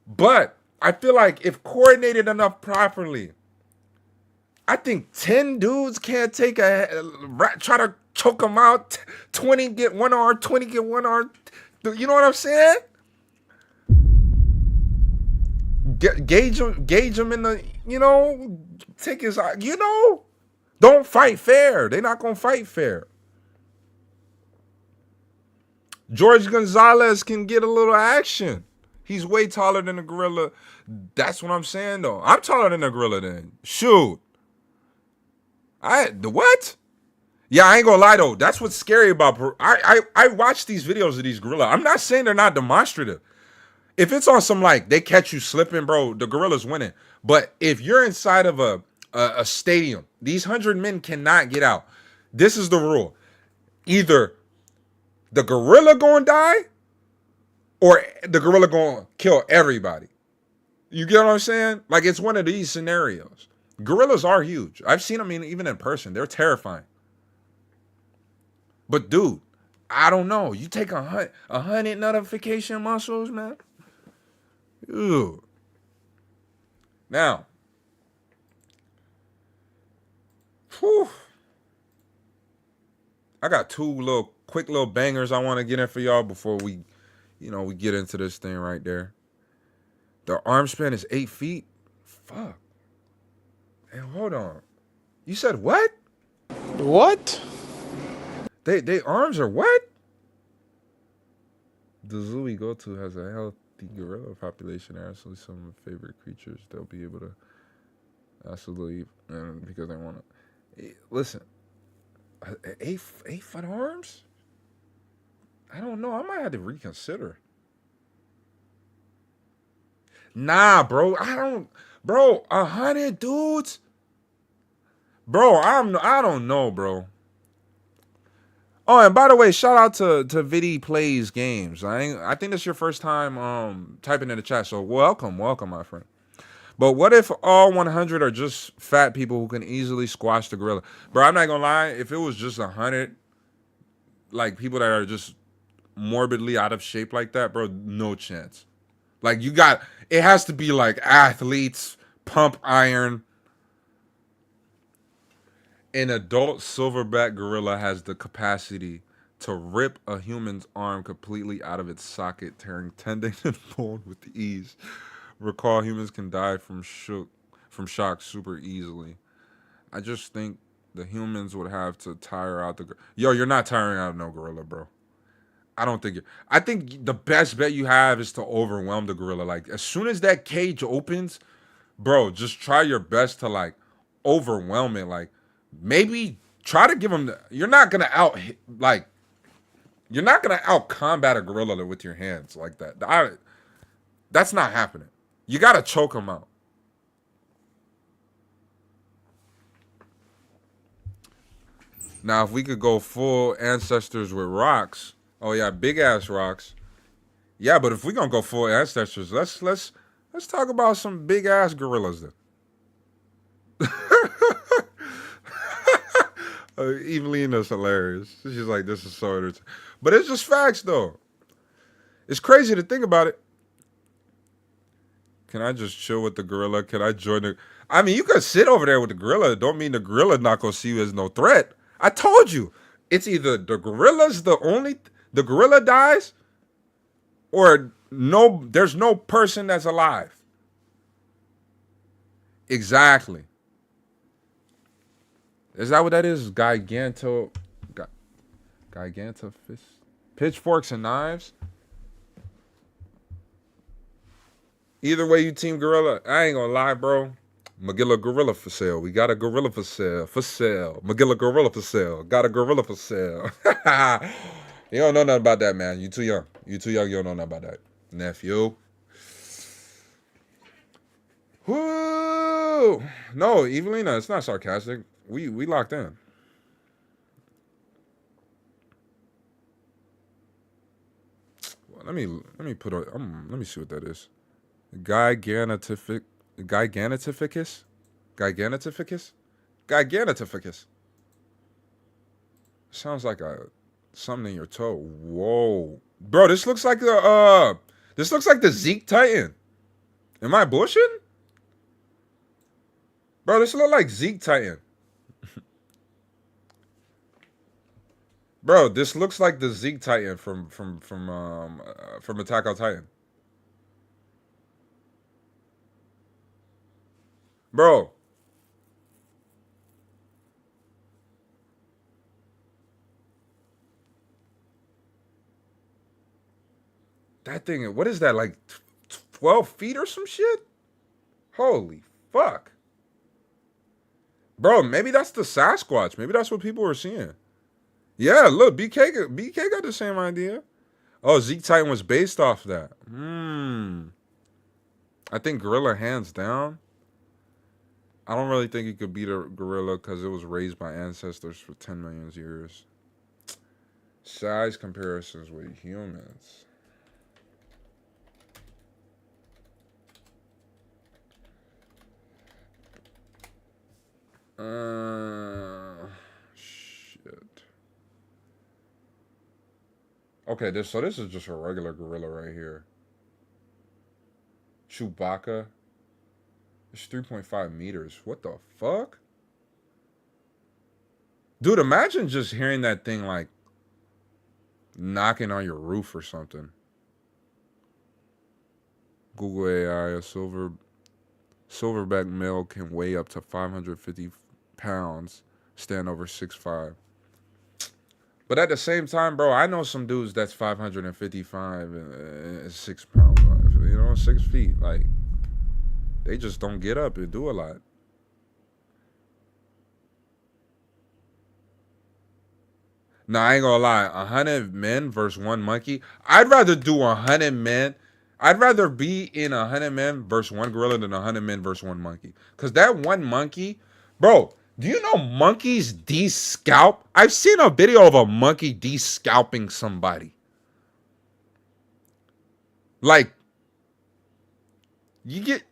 Speaker 1: But I feel like if coordinated enough properly, I think 10 dudes can't try to choke them out. 20 get one arm, 20 get one arm. You know what I'm saying? Gauge him in the, take his, don't fight fair. They're not going to fight fair. George Gonzalez can get a little action. He's way taller than a gorilla. That's what I'm saying, though. I'm taller than a gorilla then. Shoot. What? Yeah, I ain't gonna lie, though. That's what's scary about... I watch these videos of these gorillas. I'm not saying they're not demonstrative. If it's on some, they catch you slipping, bro, the gorilla's winning. But if you're inside of a stadium, these 100 men cannot get out. This is the rule. Either the gorilla gonna die or the gorilla gonna kill everybody. You get what I'm saying? It's one of these scenarios. Gorillas are huge. I've seen them even in person. They're terrifying. But dude, I don't know. You take 100 notification muscles, man. Ew. Now, whew. I got two quick little bangers I want to get in for y'all before we get into this thing right there. The arm span is 8 feet. Fuck. Hey, hold on. You said what?
Speaker 19: What?
Speaker 1: They arms are what? The zoo we go to has a healthy gorilla population. They're actually some of my favorite creatures. They'll be able to absolutely, because they want to. Listen, 8-foot arms? I don't know. I might have to reconsider. Nah, bro. Bro, 100 dudes? Bro, I don't know, bro. Oh, and by the way, shout out to Vidi Plays Games. I think that's your first time typing in the chat, so welcome, my friend. But what if all 100 are just fat people who can easily squash the gorilla? Bro, I'm not gonna lie, if it was just 100, people that are just morbidly out of shape like that, bro, no chance. It has to be athletes, pump iron. An adult silverback gorilla has the capacity to rip a human's arm completely out of its socket, tearing tendon and bone with ease. Recall, humans can die from shock super easily. I just think the humans would have to tire out the... Yo, you're not tiring out no gorilla, bro. I think the best bet you have is to overwhelm the gorilla. As soon as that cage opens, bro, just try your best to overwhelm it. Maybe try to give them you're not gonna out combat a gorilla with your hands like that. That's not happening. You gotta choke them out. Now, if we could go full ancestors with rocks, oh yeah, big ass rocks. Yeah, but if we're gonna go full ancestors, let's Let's talk about some big ass gorillas then. Evelina's hilarious. She's like, this is so entertaining. But it's just facts though. It's crazy to think about it. Can I just chill with the gorilla? Can I join the... I mean, you could sit over there with the gorilla. Don't mean the gorilla not gonna see you as no threat. I told you. It's either the gorilla dies, or there's no person that's alive. Exactly. Is that what that is? Gigantophis? Pitchforks and knives? Either way, you team gorilla. I ain't gonna lie, bro. Magilla gorilla for sale. We got a gorilla for sale. For sale. Magilla gorilla for sale. Got a gorilla for sale. You don't know nothing about that, man. You too young. You too young. You don't know nothing about that. Nephew. Woo! No, Evelina, it's not sarcastic. We locked in. Well, let me put on. Let me see what that is. Gigantophicus. Sounds like something in your toe. Whoa, bro, this looks like the Zeke Titan. Am I bullshitting? Bro, this look like Zeke Titan. Bro, this looks like the Zeke Titan from Attack on Titan. Bro. That thing, what is that, like 12 feet or some shit? Holy fuck. Bro, maybe that's the Sasquatch. Maybe that's what people were seeing. Yeah, look, BK got the same idea. Oh, Zeke Titan was based off that. I think gorilla hands down. I don't really think he could beat a gorilla because it was raised by ancestors for 10 million years. Size comparisons with humans. Shit. Okay, this is just a regular gorilla right here. Chewbacca. It's 3.5 meters. What the fuck? Dude, imagine just hearing that thing like knocking on your roof or something. Google AI, a silverback male can weigh up to 550 pounds, stand over 6'5". But at the same time, bro, I know some dudes that's 555 and 6 pounds. You know, 6 feet. Like, they just don't get up and do a lot. Nah, I ain't gonna lie. 100 men versus 1 monkey. I'd rather do 100 men. I'd rather be in 100 men versus 1 gorilla than 100 men versus 1 monkey. Because that 1 monkey, bro, do you know monkeys de-scalp? I've seen a video of a monkey de-scalping somebody. Like, you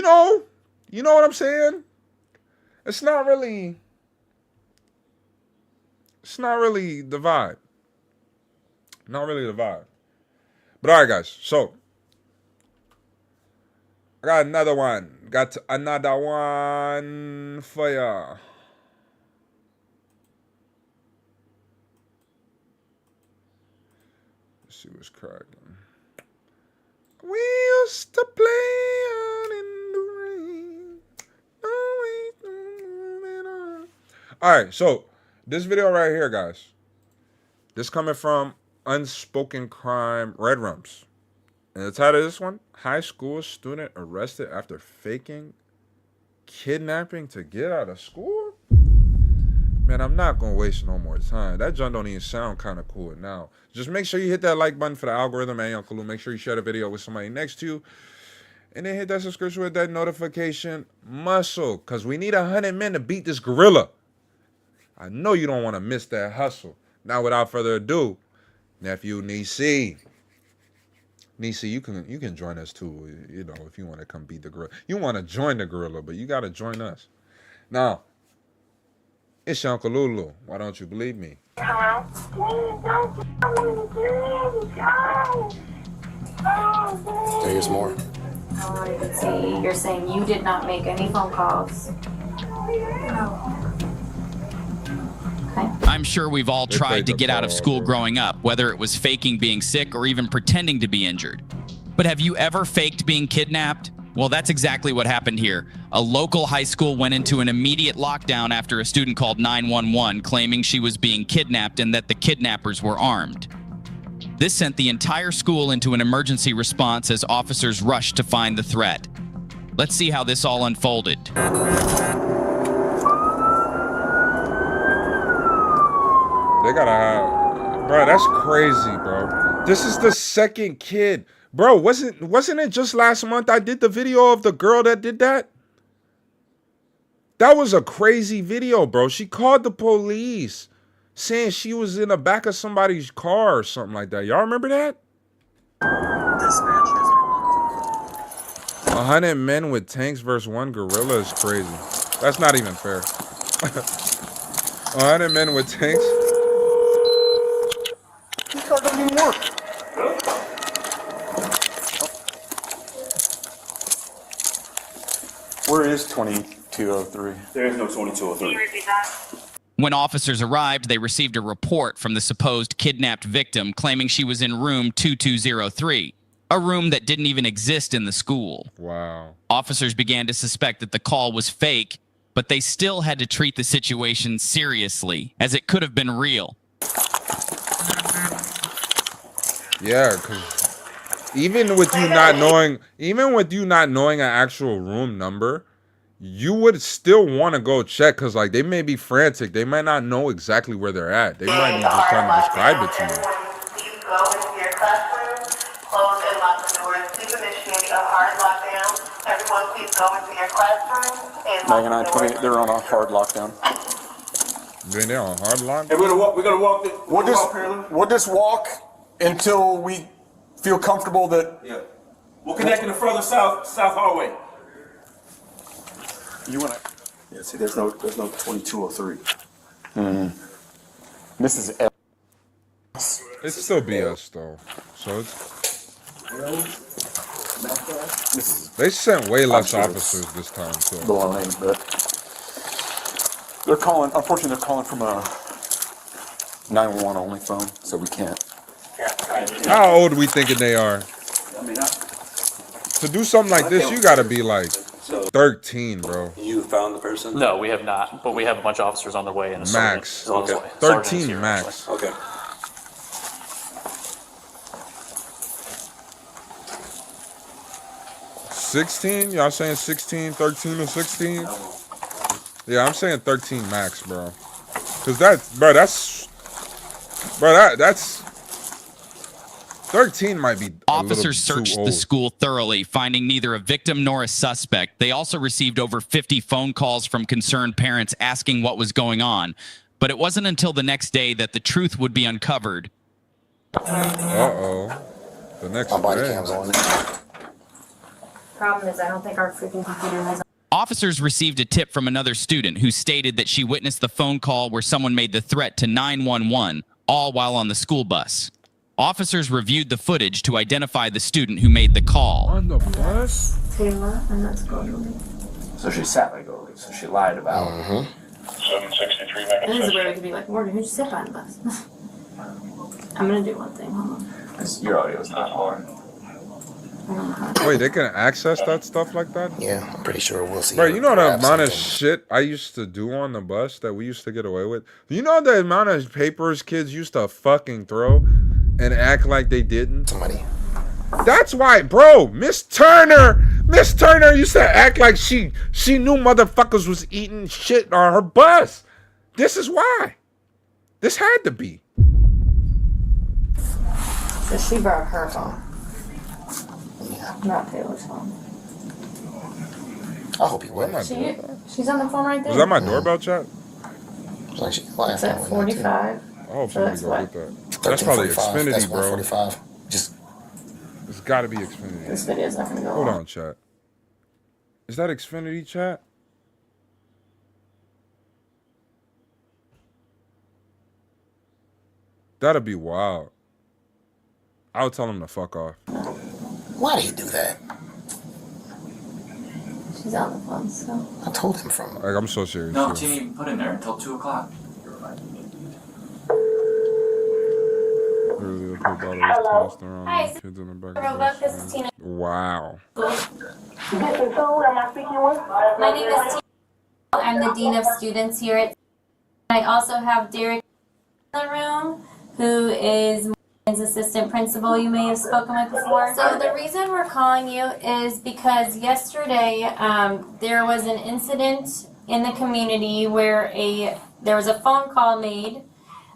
Speaker 1: know what I'm saying? It's not really the vibe. Not really the vibe. But all right, guys. So I got another one. Got another one for ya. Let's see what's cracking. We used to play out in the rain. All right, so this video right here, guys. This coming from Unspoken Crime Red Rumps. And the title of this one, high school student arrested after faking kidnapping to get out of school? Man, I'm not going to waste no more time. That junk don't even sound kind of cool now. Just make sure you hit that like button for the algorithm, and Uncle Lou. Make sure you share the video with somebody next to you. And then hit that subscription with that notification muscle. Because we need 100 men to beat this gorilla. I know you don't want to miss that hustle. Now, without further ado, nephew Nisi. Nisi, you can join us too. You know, if you want to come beat the gorilla. You want to join the gorilla, but you got to join us. Now, it's your Uncle Lulu. Why don't you believe me?
Speaker 20: Hello?
Speaker 21: Here's more.
Speaker 22: Let's see, you're saying you did not make any phone calls.
Speaker 23: I'm sure we've all tried to get out of school growing up, whether it was faking being sick or even pretending to be injured. But have you ever faked being kidnapped? Well, that's exactly what happened here. A local high school went into an immediate lockdown after a student called 911 claiming she was being kidnapped and that the kidnappers were armed. This sent the entire school into an emergency response as officers rushed to find the threat. Let's see how this all unfolded.
Speaker 1: They gotta have, bro. That's crazy, bro. This is the second kid, bro. Wasn't it just last month I did the video of the girl that did that? That was a crazy video, bro. She called the police, saying she was in the back of somebody's car or something like that. Y'all remember that? 100 men with tanks versus 1 gorilla is crazy. That's not even fair. 100 men with tanks.
Speaker 20: This car doesn't even work.
Speaker 24: Where is 2203? There is no 2203.
Speaker 23: When officers arrived, they received a report from the supposed kidnapped victim claiming she was in room 2203, a room that didn't even exist in the school.
Speaker 1: Wow.
Speaker 23: Officers began to suspect that the call was fake, but they still had to treat the situation seriously, as it could have been real.
Speaker 1: Yeah, because even with you not knowing an actual room number, you would still want to go check because, like, they may be frantic. They might not know exactly where they're at. They might be just trying to describe it to you.
Speaker 20: Please go into your classroom, close and lock the doors. Please initiate a hard lockdown. Everyone, please go into your classroom and lock the doors.
Speaker 24: They're on a hard lockdown.
Speaker 1: They're on hard lockdown?
Speaker 24: Hey, we're gonna walk. We'll just walk until we feel comfortable that.
Speaker 25: Yeah. We'll connect in the further south hallway.
Speaker 24: You wanna? Yeah. See, there's no 2203. Mm-hmm. This is.
Speaker 1: It's still BS though. So they sent way less officers this time too.
Speaker 24: Baloney, but they're calling. Unfortunately, they're calling from a 911 only phone, so we can't.
Speaker 1: How old are we thinking they are? To do something like this, you gotta be like 13, bro.
Speaker 25: You found the person?
Speaker 26: No, we have not, but we have a bunch of officers on their way and a
Speaker 1: max.
Speaker 26: sergeant is on his way.
Speaker 1: 13
Speaker 26: here,
Speaker 1: max.
Speaker 25: Okay.
Speaker 1: $16? Y'all saying 16, 13 or 16? Yeah, I'm saying 13 max, bro. Cause that's 13 might be.
Speaker 23: Officers searched the school thoroughly, finding neither a victim nor a suspect. They also received over 50 phone calls from concerned parents asking what was going on. But it wasn't until the next day that the truth would be uncovered.
Speaker 1: Uh-oh. The next day.
Speaker 22: Problem is, I don't think our freaking computer has.
Speaker 23: Officers received a tip from another student who stated that she witnessed the phone call where someone made the threat to 911, all while on the school bus. Officers reviewed the footage to identify the student who made the call.
Speaker 1: On the bus?
Speaker 22: Taylor, and that's Goldie.
Speaker 27: So she sat by Goldie, so she lied about it.
Speaker 25: 763
Speaker 22: This is where we could be like, Morgan, who'd you sit by the bus? I'm gonna do one thing, hold on.
Speaker 27: Your audio is not hard.
Speaker 1: Wait, they can access that stuff like that?
Speaker 21: Yeah, I'm pretty sure we'll see.
Speaker 1: Bro, you know the amount of shit I used to do on the bus that we used to get away with? You know the amount of papers kids used to fucking throw and act like they didn't?
Speaker 21: Somebody.
Speaker 1: That's why, bro, Miss Turner used to act like she knew motherfuckers was eating shit on her bus. This is why. This had to be.
Speaker 22: So she brought her phone. Not Taylor's phone.
Speaker 21: I hope you will.
Speaker 22: She's on the phone right there.
Speaker 1: Was that my doorbell chat?
Speaker 22: It's at 45.
Speaker 1: Oh,
Speaker 22: So that's
Speaker 1: go
Speaker 22: what?
Speaker 1: get that. That's probably Xfinity,
Speaker 21: that's
Speaker 1: bro.
Speaker 21: 145. Just.
Speaker 1: It's got to be Xfinity.
Speaker 22: This video's not gonna go
Speaker 1: Hold
Speaker 22: on.
Speaker 1: on, chat. Is that Xfinity, chat? That'd be wild. I would tell him to fuck off.
Speaker 21: Why did he do that?
Speaker 22: She's on the phone, so.
Speaker 21: I told him from.
Speaker 1: Like, I'm so serious.
Speaker 27: No,
Speaker 1: too.
Speaker 27: she didn't even put in there until 2 o'clock.
Speaker 1: Hello.
Speaker 22: Hi,
Speaker 1: Kids in the back
Speaker 22: Robot, this is Tina.
Speaker 1: Wow.
Speaker 22: This is who am I speaking with? My name is Tina. I'm the Dean of Students here at. I also have Derek in the room, who is his assistant principal you may have spoken with before. So the reason we're calling you is because yesterday there was an incident in the community where there was a phone call made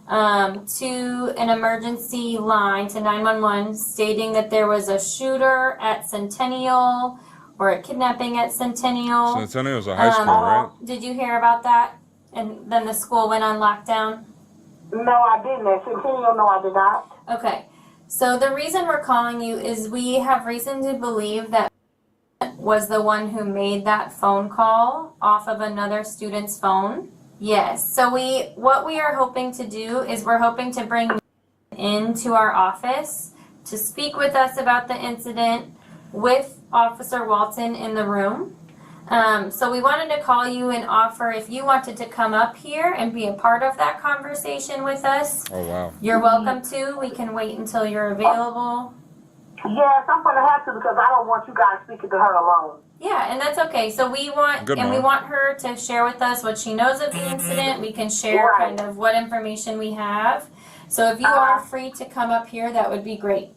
Speaker 22: to an emergency line to 911 stating that there was a shooter at Centennial or a kidnapping at Centennial.
Speaker 1: Centennial's a high school, right?
Speaker 22: Did you hear about that? And then the school went on lockdown?
Speaker 20: No, I didn't. At Centennial, no, I did not.
Speaker 22: Okay. So the reason we're calling you is we have reason to believe that was the one who made that phone call off of another student's phone. Yes. So what we are hoping to do is we're hoping to bring into our office to speak with us about the incident with Officer Walton in the room. So we wanted to call you and offer if you wanted to come up here and be a part of that conversation with us.
Speaker 1: Oh, wow.
Speaker 22: You're welcome to. We can wait until you're available.
Speaker 20: Yes, I'm going to have to because I don't want you guys speaking to her alone.
Speaker 22: Yeah, and that's okay. So we want,
Speaker 20: Good
Speaker 22: and
Speaker 20: mom.
Speaker 22: we want her to share with us what she knows of the incident. We can share kind of what information we have. So if you are free to come up here, that would be great.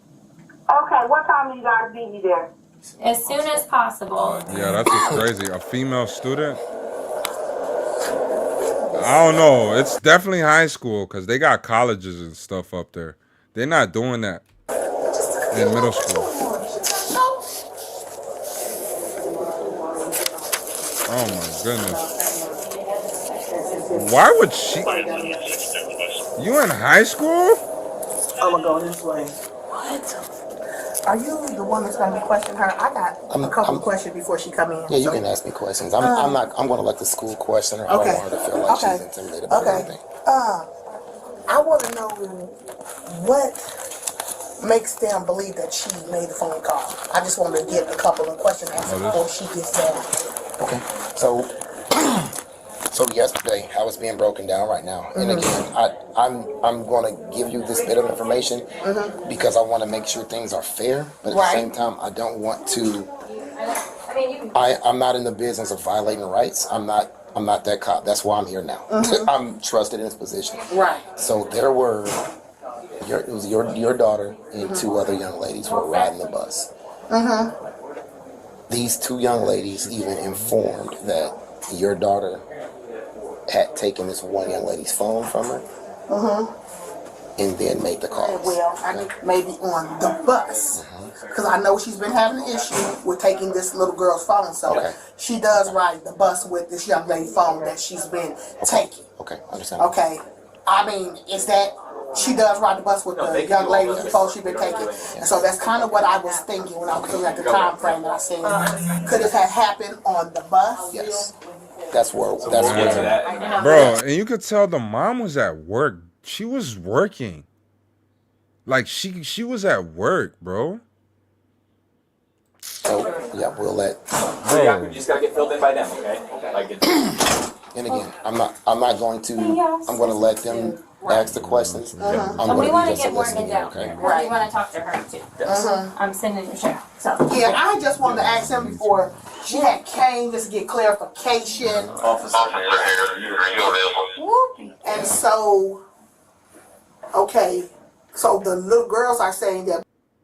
Speaker 20: Okay, what time do you guys need me there?
Speaker 22: As soon as possible.
Speaker 1: Yeah, that's just crazy. A female student? I don't know. It's definitely high school because they got colleges and stuff up there. They're not doing that in middle school. Oh my goodness. Why would she? You in high school?
Speaker 20: I'm going to go this way. What? Are you the one that's going to be questioning her? I got a couple of questions before she come in.
Speaker 21: Yeah, you can ask me questions. I'm going to let the school question her. I don't want her to feel like she's intimidated by anything.
Speaker 20: I want to know what makes them believe that she made the phone call. I just want to get a couple of questions answered before she gets there.
Speaker 21: Okay. So yesterday I was being broken down right now, and again, I'm going to give you this bit of information because I want to make sure things are fair, but at the same time, I don't want to. I'm not in the business of violating rights. I'm not that cop. That's why I'm here now. I'm trusted in this position.
Speaker 20: Right.
Speaker 21: So there were it was your daughter and two other young ladies were riding the bus. These two young ladies even informed that your daughter had taken this one young lady's phone from her and then made the call.
Speaker 20: Well, I think maybe on the bus because I know she's been having an issue with taking this little girl's phone. So she does ride the bus with this young lady's phone that she's been taking.
Speaker 21: Okay, understand.
Speaker 20: Okay. I mean, is that she does ride the bus with the young lady's phone she's been taking? And so that's kind of what I was thinking when I was looking at the time frame that I said, could it have happened on the bus?
Speaker 21: Yes. That's where
Speaker 1: Bro, and you could tell the mom was at work. She was working. Like she was at work, bro.
Speaker 21: So yeah, we'll let.
Speaker 27: So yeah, you just gotta get filled in by them, okay? Like
Speaker 21: and again, I'm not going to. I'm going to let them ask the questions.
Speaker 22: And we want to get more
Speaker 21: listening,
Speaker 22: in depth.
Speaker 21: okay?
Speaker 22: We want to talk to her too. I'm sending you share. So
Speaker 20: yeah, I just wanted to ask him before she had came just to get clarification. And so, okay, so the little girls are saying that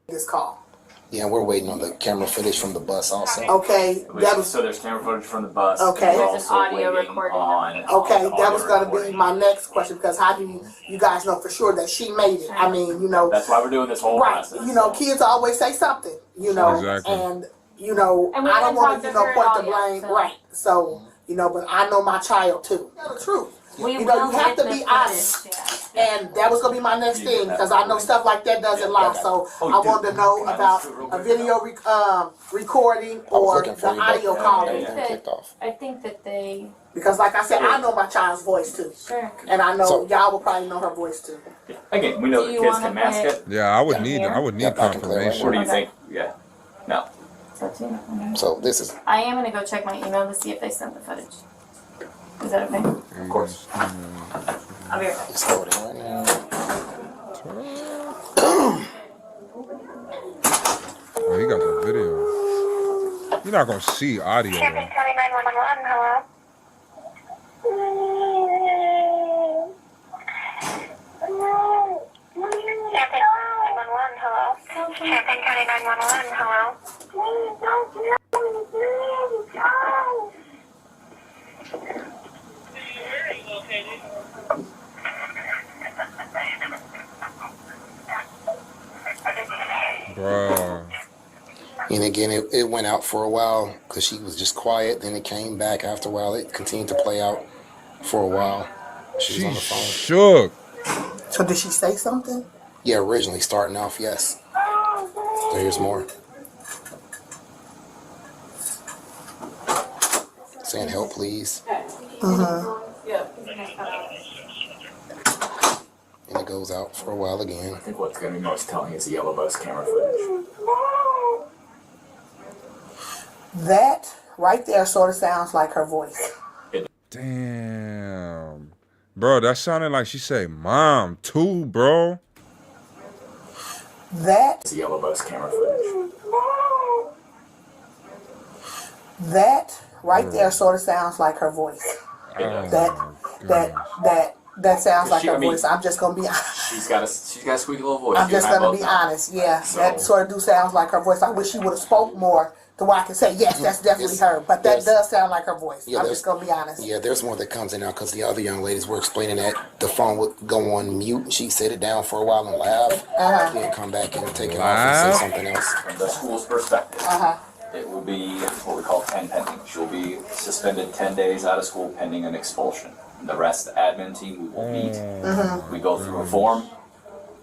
Speaker 20: this call.
Speaker 21: Yeah, we're waiting on the camera footage from the bus also.
Speaker 20: Okay, that was
Speaker 27: so there's camera footage from the bus.
Speaker 20: Okay.
Speaker 27: We're
Speaker 20: There's
Speaker 27: also
Speaker 22: an audio
Speaker 27: waiting
Speaker 22: recording.
Speaker 20: okay. That was going to be my next question because how do you guys know for sure that she made it? I mean, you know.
Speaker 27: That's why we're doing this whole process.
Speaker 20: You know, kids always say something. You know,
Speaker 1: Exactly.
Speaker 20: and you know,
Speaker 22: And we
Speaker 20: I don't
Speaker 22: can
Speaker 20: want
Speaker 22: talk
Speaker 20: to
Speaker 22: to her
Speaker 20: point
Speaker 22: at
Speaker 20: the
Speaker 22: all
Speaker 20: blame.
Speaker 22: yet, so.
Speaker 20: Right. So You know, but I know my child too. Tell the truth.
Speaker 22: We
Speaker 20: You know,
Speaker 22: will
Speaker 20: you have
Speaker 22: get
Speaker 20: to
Speaker 22: the
Speaker 20: be honest.
Speaker 22: footage, yeah.
Speaker 20: And that was gonna be my next thing, because I know stuff like that doesn't lie. So I wanted to know about a video recording or the audio calling.
Speaker 22: I think that they.
Speaker 20: Because like I said, I know my child's voice too.
Speaker 22: Sure.
Speaker 20: And I know y'all will probably know her voice too.
Speaker 27: Again, we know
Speaker 22: Do
Speaker 27: that
Speaker 22: you
Speaker 27: kids
Speaker 22: wanna
Speaker 27: can mask
Speaker 22: put
Speaker 27: it.
Speaker 1: Yeah, I would need confirmation.
Speaker 27: What do you think? Yeah. No.
Speaker 21: So this is.
Speaker 22: I am gonna go check my email to see if they sent the footage. Is that okay?
Speaker 27: Of course.
Speaker 22: I'll be right back.
Speaker 21: It's loading right now.
Speaker 1: Oh, he got the video. You're not gonna see audio. Though.
Speaker 3: County 911, hello? Champaign 911, hello? Champaign County 911, hello?
Speaker 1: Bruh.
Speaker 21: And again, it went out for a while because she was just quiet. Then it came back after a while. It continued to play out for a while. She was on the phone.
Speaker 1: Shook.
Speaker 20: So did she say something?
Speaker 21: Yeah, originally starting off, yes. So here's more. Saying help, please. And it goes out for a while again.
Speaker 27: I think what's going to be most telling is the yellow bus camera footage.
Speaker 20: That right there sort of sounds like her voice.
Speaker 1: Damn. Bro, that sounded like she said mom too, bro.
Speaker 20: That.
Speaker 27: The yellow bus camera footage.
Speaker 20: That right there sort of sounds like her voice. That sounds like her voice. I'm just gonna be honest.
Speaker 27: She's got a squeaky little voice.
Speaker 20: I'm just gonna be honest. Yeah, that sort of do sounds like her voice. I wish she would have spoke more to where I can say yes, that's definitely her. But that does sound like her voice.
Speaker 21: Yeah,
Speaker 20: I'm just gonna be honest.
Speaker 21: Yeah, there's more that comes in now because the other young ladies were explaining that the phone would go on mute. She'd sit it down for a while and laugh, then come back and take it off and say something else.
Speaker 27: From the school's perspective, it will be what we call 10 pending. She'll be suspended 10 days out of school pending an expulsion. The rest of the admin team, we will meet. We go through a form.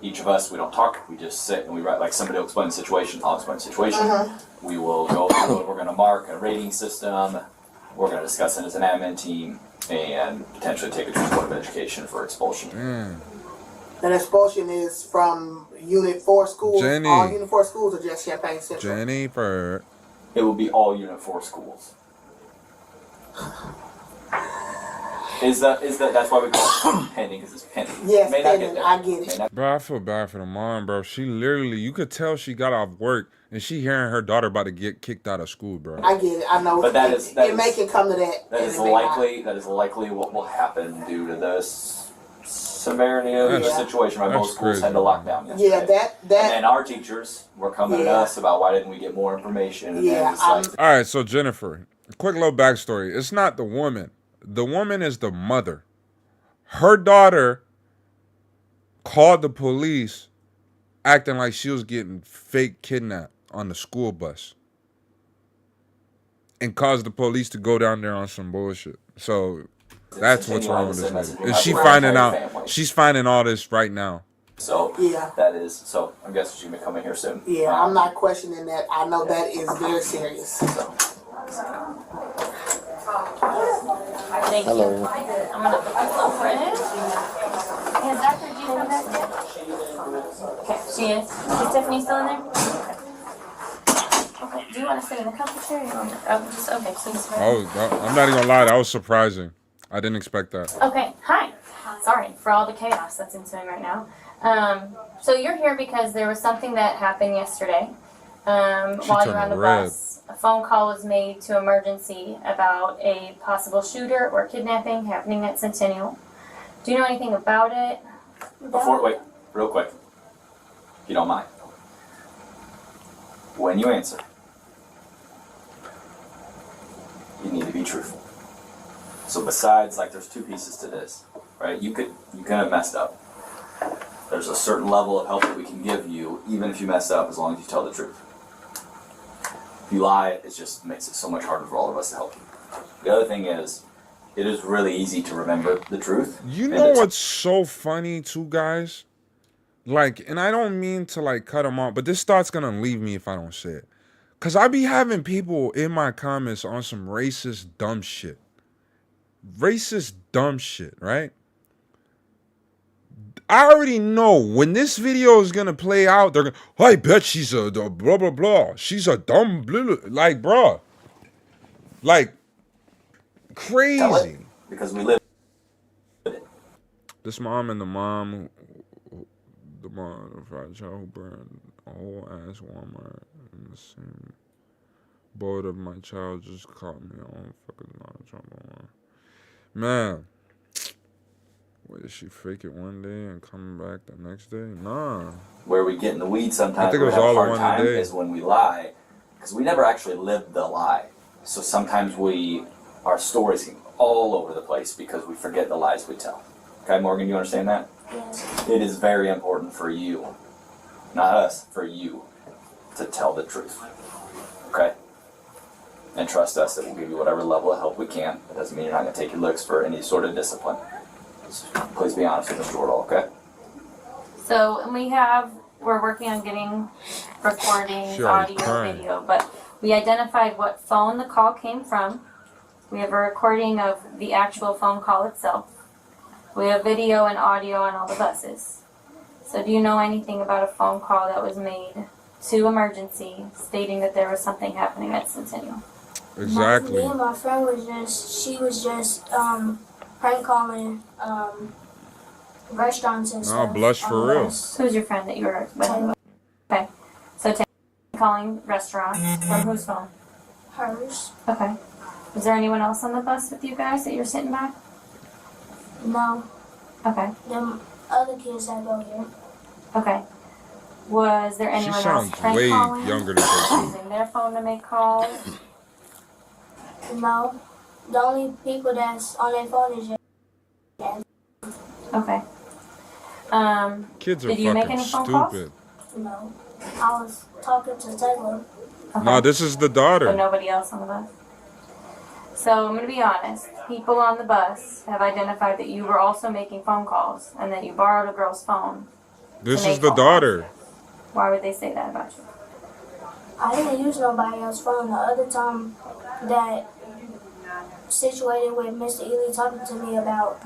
Speaker 27: Each of us, we don't talk. We just sit and we write. Like somebody will explain the situation, I'll explain the situation. We will go through it. We're going to mark a rating system. We're going to discuss it as an admin team and potentially take it to the Board of Education for expulsion.
Speaker 20: And expulsion is from Unit 4 schools,
Speaker 1: Jenny.
Speaker 20: all Unit 4 schools, or just Champaign Central?
Speaker 1: Jennifer.
Speaker 27: It will be all Unit 4 schools. That's why we call it pending, because it's pending.
Speaker 20: Yes, pending, I get it.
Speaker 1: Bro, I feel bad for the mom, bro. She literally, you could tell she got off work and she hearing her daughter about to get kicked out of school, bro.
Speaker 20: I get it. I know.
Speaker 27: But
Speaker 20: it may can come to that.
Speaker 27: That is likely what will happen due to the severity of the situation. Right, most schools had to lock down yesterday.
Speaker 20: Yeah, that.
Speaker 27: And then our teachers were coming at us about why didn't we get more information. And
Speaker 20: Yeah.
Speaker 1: All right, so Jennifer, quick little backstory. It's not the woman. The woman is the mother. Her daughter called the police acting like she was getting fake kidnapped on the school bus and caused the police to go down there on some bullshit. So that's what's wrong with this lady. And she's finding all this right now.
Speaker 27: So I'm guessing she's gonna come in here soon.
Speaker 20: Yeah, I'm not questioning that. I know that is very serious.
Speaker 22: Thank
Speaker 21: Hello.
Speaker 22: you. I'm gonna put this over it. Yeah, Doctor, do you come back yet? Okay, she is. Is Tiffany still in there? Okay. Do you want to sit in the comfy chair? Or you want to, okay, please.
Speaker 1: I'm not even gonna lie, that was surprising. I didn't expect that.
Speaker 22: Okay, hi. Sorry for all the chaos that's ensuing right now. So you're here because there was something that happened yesterday. While you were on the bus, a phone call was made to emergency about a possible shooter or kidnapping happening at Centennial. Do you know anything about it?
Speaker 27: Wait, real quick, if you don't mind. When you answer, you need to be truthful. So besides, there's two pieces to this, right? You could have messed up. There's a certain level of help that we can give you, even if you mess up, as long as you tell the truth. If you lie, it just makes it so much harder for all of us to help you. The other thing is, it is really easy to remember the truth.
Speaker 1: You know what's so funny too, guys? Like, and I don't mean to like cut them off, but this thought's gonna leave me if I don't say it. Cause I be having people in my comments on some racist dumb shit. Racist dumb shit, right? I already know when this video is gonna play out, they're gonna, I bet she's a blah blah blah. She's a dumb blah, blah. Like, bro. Like, crazy.
Speaker 27: Because we live.
Speaker 1: This mom and the mom, the mom of our child who burned a whole ass Walmart in the same boat of my child just caught me on fucking lot of trouble. Man. Wait, did she fake it one day and come back the next day? Nah.
Speaker 27: Where we get in the weeds sometimes,
Speaker 1: I think it was
Speaker 27: we have
Speaker 1: all
Speaker 27: a hard
Speaker 1: one
Speaker 27: time
Speaker 1: day.
Speaker 27: is when we lie, because we never actually lived the lie. So sometimes our stories get all over the place because we forget the lies we tell. Okay, Morgan, you understand that?
Speaker 3: Yes.
Speaker 27: It is very important for you, not us, for you, to tell the truth. Okay? And trust us that we'll give you whatever level of help we can. That doesn't mean you're not going to take your licks for any sort of discipline. So please be honest with Mr. Wardle, okay?
Speaker 22: So, and we're working on getting recordings,
Speaker 1: Sure,
Speaker 22: audio,
Speaker 1: fine.
Speaker 22: video, but we identified what phone the call came from. We have a recording of the actual phone call itself. We have video and audio on all the buses. So do you know anything about a phone call that was made to emergency stating that there was something happening at Centennial?
Speaker 1: Exactly.
Speaker 3: Me and my friend she was just prank calling restaurants and stuff.
Speaker 1: I'll blush for real.
Speaker 22: Who's your friend that you were with? Okay. So calling restaurants from whose phone?
Speaker 3: Hers.
Speaker 22: Okay. Was there anyone else on the bus with you guys that you're sitting by?
Speaker 3: No.
Speaker 22: Okay.
Speaker 3: Them other kids that go here.
Speaker 22: Okay. Was there
Speaker 1: She
Speaker 22: anyone else
Speaker 1: sounds
Speaker 22: prank
Speaker 1: way
Speaker 22: calling?
Speaker 1: younger than 13.
Speaker 22: Using their phone to make calls?
Speaker 3: No. The only people that's on their phone is your
Speaker 22: Okay.
Speaker 1: Kids are
Speaker 22: did you make
Speaker 1: fucking
Speaker 22: any phone calls?
Speaker 1: stupid.
Speaker 3: No. I was talking to Taylor.
Speaker 1: No, this is the daughter.
Speaker 22: So nobody else on the bus? So I'm going to be honest. People on the bus have identified that you were also making phone calls and that you borrowed a girl's phone.
Speaker 1: This is the daughter.
Speaker 22: Why would they say that about you?
Speaker 3: I didn't use nobody else's phone. The other time that situated with Mr. Ely talking to me about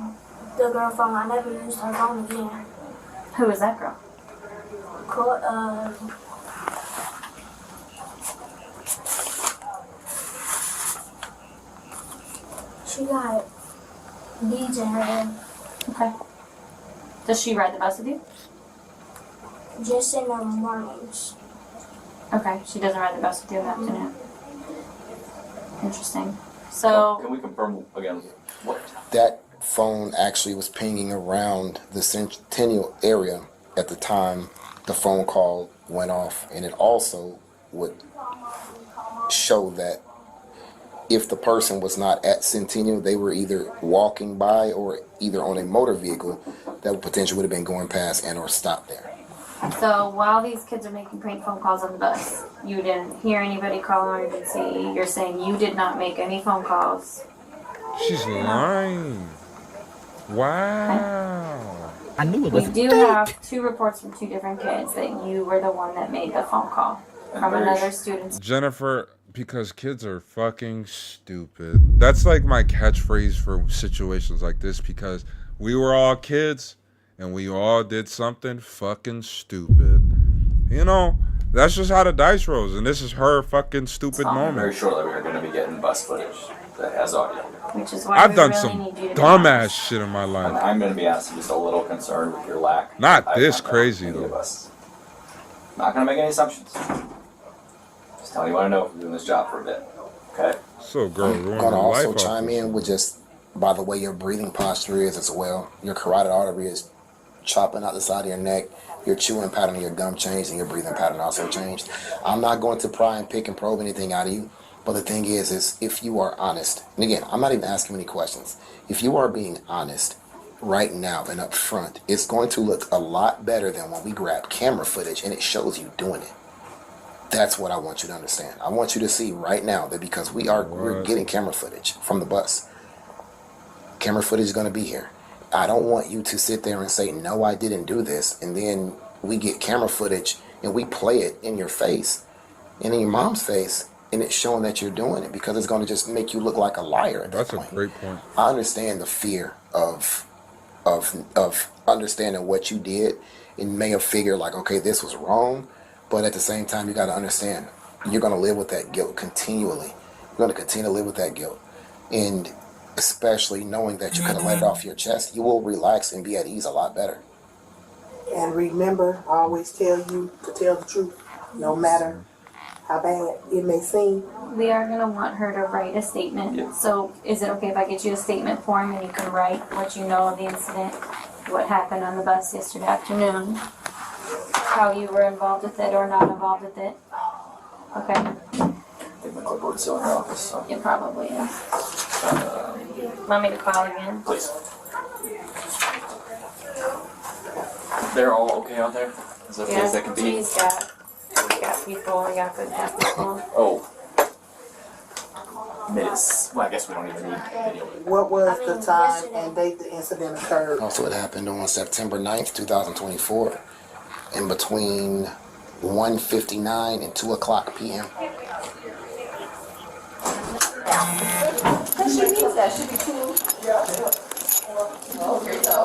Speaker 3: the girl phone, I never used her phone again.
Speaker 22: Who was that girl?
Speaker 3: She got beads in her head.
Speaker 22: Okay. Does she ride the bus with you?
Speaker 3: Just in the mornings.
Speaker 22: Okay. She doesn't ride the bus with you in the afternoon. Interesting. So
Speaker 27: Can we confirm again what?
Speaker 21: That phone actually was pinging around the Centennial area at the time the phone call went off, and it also would show that if the person was not at Centennial, they were either walking by or either on a motor vehicle that potentially would have been going past and or stopped there.
Speaker 22: So while these kids are making prank phone calls on the bus, you didn't hear anybody call an emergency. You're saying you did not make any phone calls.
Speaker 1: She's lying. Wow.
Speaker 2: I knew it
Speaker 22: We
Speaker 2: was
Speaker 22: do have 2 reports from 2 different kids that you were the one that made the phone call from another student's.
Speaker 1: Jennifer, because kids are fucking stupid. That's like my catchphrase for situations like this, because we were all kids and we all did something fucking stupid. You know, that's just how the dice rolls, and this is her fucking stupid moment.
Speaker 27: Very shortly we are going to be getting bus footage that has audio.
Speaker 22: Which is why
Speaker 1: I've
Speaker 22: we
Speaker 1: done
Speaker 22: really
Speaker 1: some
Speaker 22: need you to be
Speaker 1: dumbass
Speaker 22: honest.
Speaker 1: shit in my
Speaker 27: And
Speaker 1: life.
Speaker 27: I'm going to be honest, I'm just a little concerned with your lack.
Speaker 1: Not
Speaker 27: of
Speaker 1: this
Speaker 27: contact
Speaker 1: crazy,
Speaker 27: with any of
Speaker 1: though.
Speaker 27: us. Not going to make any assumptions. Just telling you what I know from doing this job for a bit. Okay?
Speaker 1: So, girl,
Speaker 21: I'm
Speaker 1: ruined
Speaker 21: gonna
Speaker 1: her life
Speaker 21: also
Speaker 1: off
Speaker 21: chime
Speaker 1: this.
Speaker 21: in with just by the way your breathing posture is as well. Your carotid artery is chopping out the side of your neck. Your chewing pattern of your gum changed and your breathing pattern also changed. I'm not going to pry and pick and probe anything out of you, but the thing is if you are honest, and again, I'm not even asking any questions. If you are being honest right now and up front, it's going to look a lot better than when we grab camera footage and it shows you doing it. That's what I want you to understand. I want you to see right now that because we're getting camera footage from the bus. Camera footage is going to be here. I don't want you to sit there and say, no, I didn't do this. And then we get camera footage and we play it in your face and in your mom's face. And it's showing that you're doing it because it's going to just make you look like a liar at that point.
Speaker 1: That's a great point.
Speaker 21: I understand the fear of understanding what you did and may have figured like, okay, this was wrong. But at the same time, you got to understand, you're going to live with that guilt continually. You're going to continue to live with that guilt. And especially knowing that you could have let it off your chest, you will relax and be at ease a lot better.
Speaker 20: And remember, I always tell you to tell the truth, no matter how bad it may seem.
Speaker 22: We are going to want her to write a statement. Yeah. So is it okay if I get you a statement form and you can write what you know of the incident, what happened on the bus yesterday afternoon, how you were involved with it or not involved with it? Okay.
Speaker 27: I think my clipboard's still in her office. So.
Speaker 22: It probably is. Want me to call again?
Speaker 27: Please. They're all okay out there? As okay as they can be?
Speaker 22: We got people, we got good people.
Speaker 27: Oh. Minutes. Well, I guess we don't even need video.
Speaker 20: What was the time and date the incident occurred?
Speaker 21: Also, it happened on September 9th, 2024, in between 1:59 and 2 o'clock p.m.
Speaker 22: She needs that. Should be cool.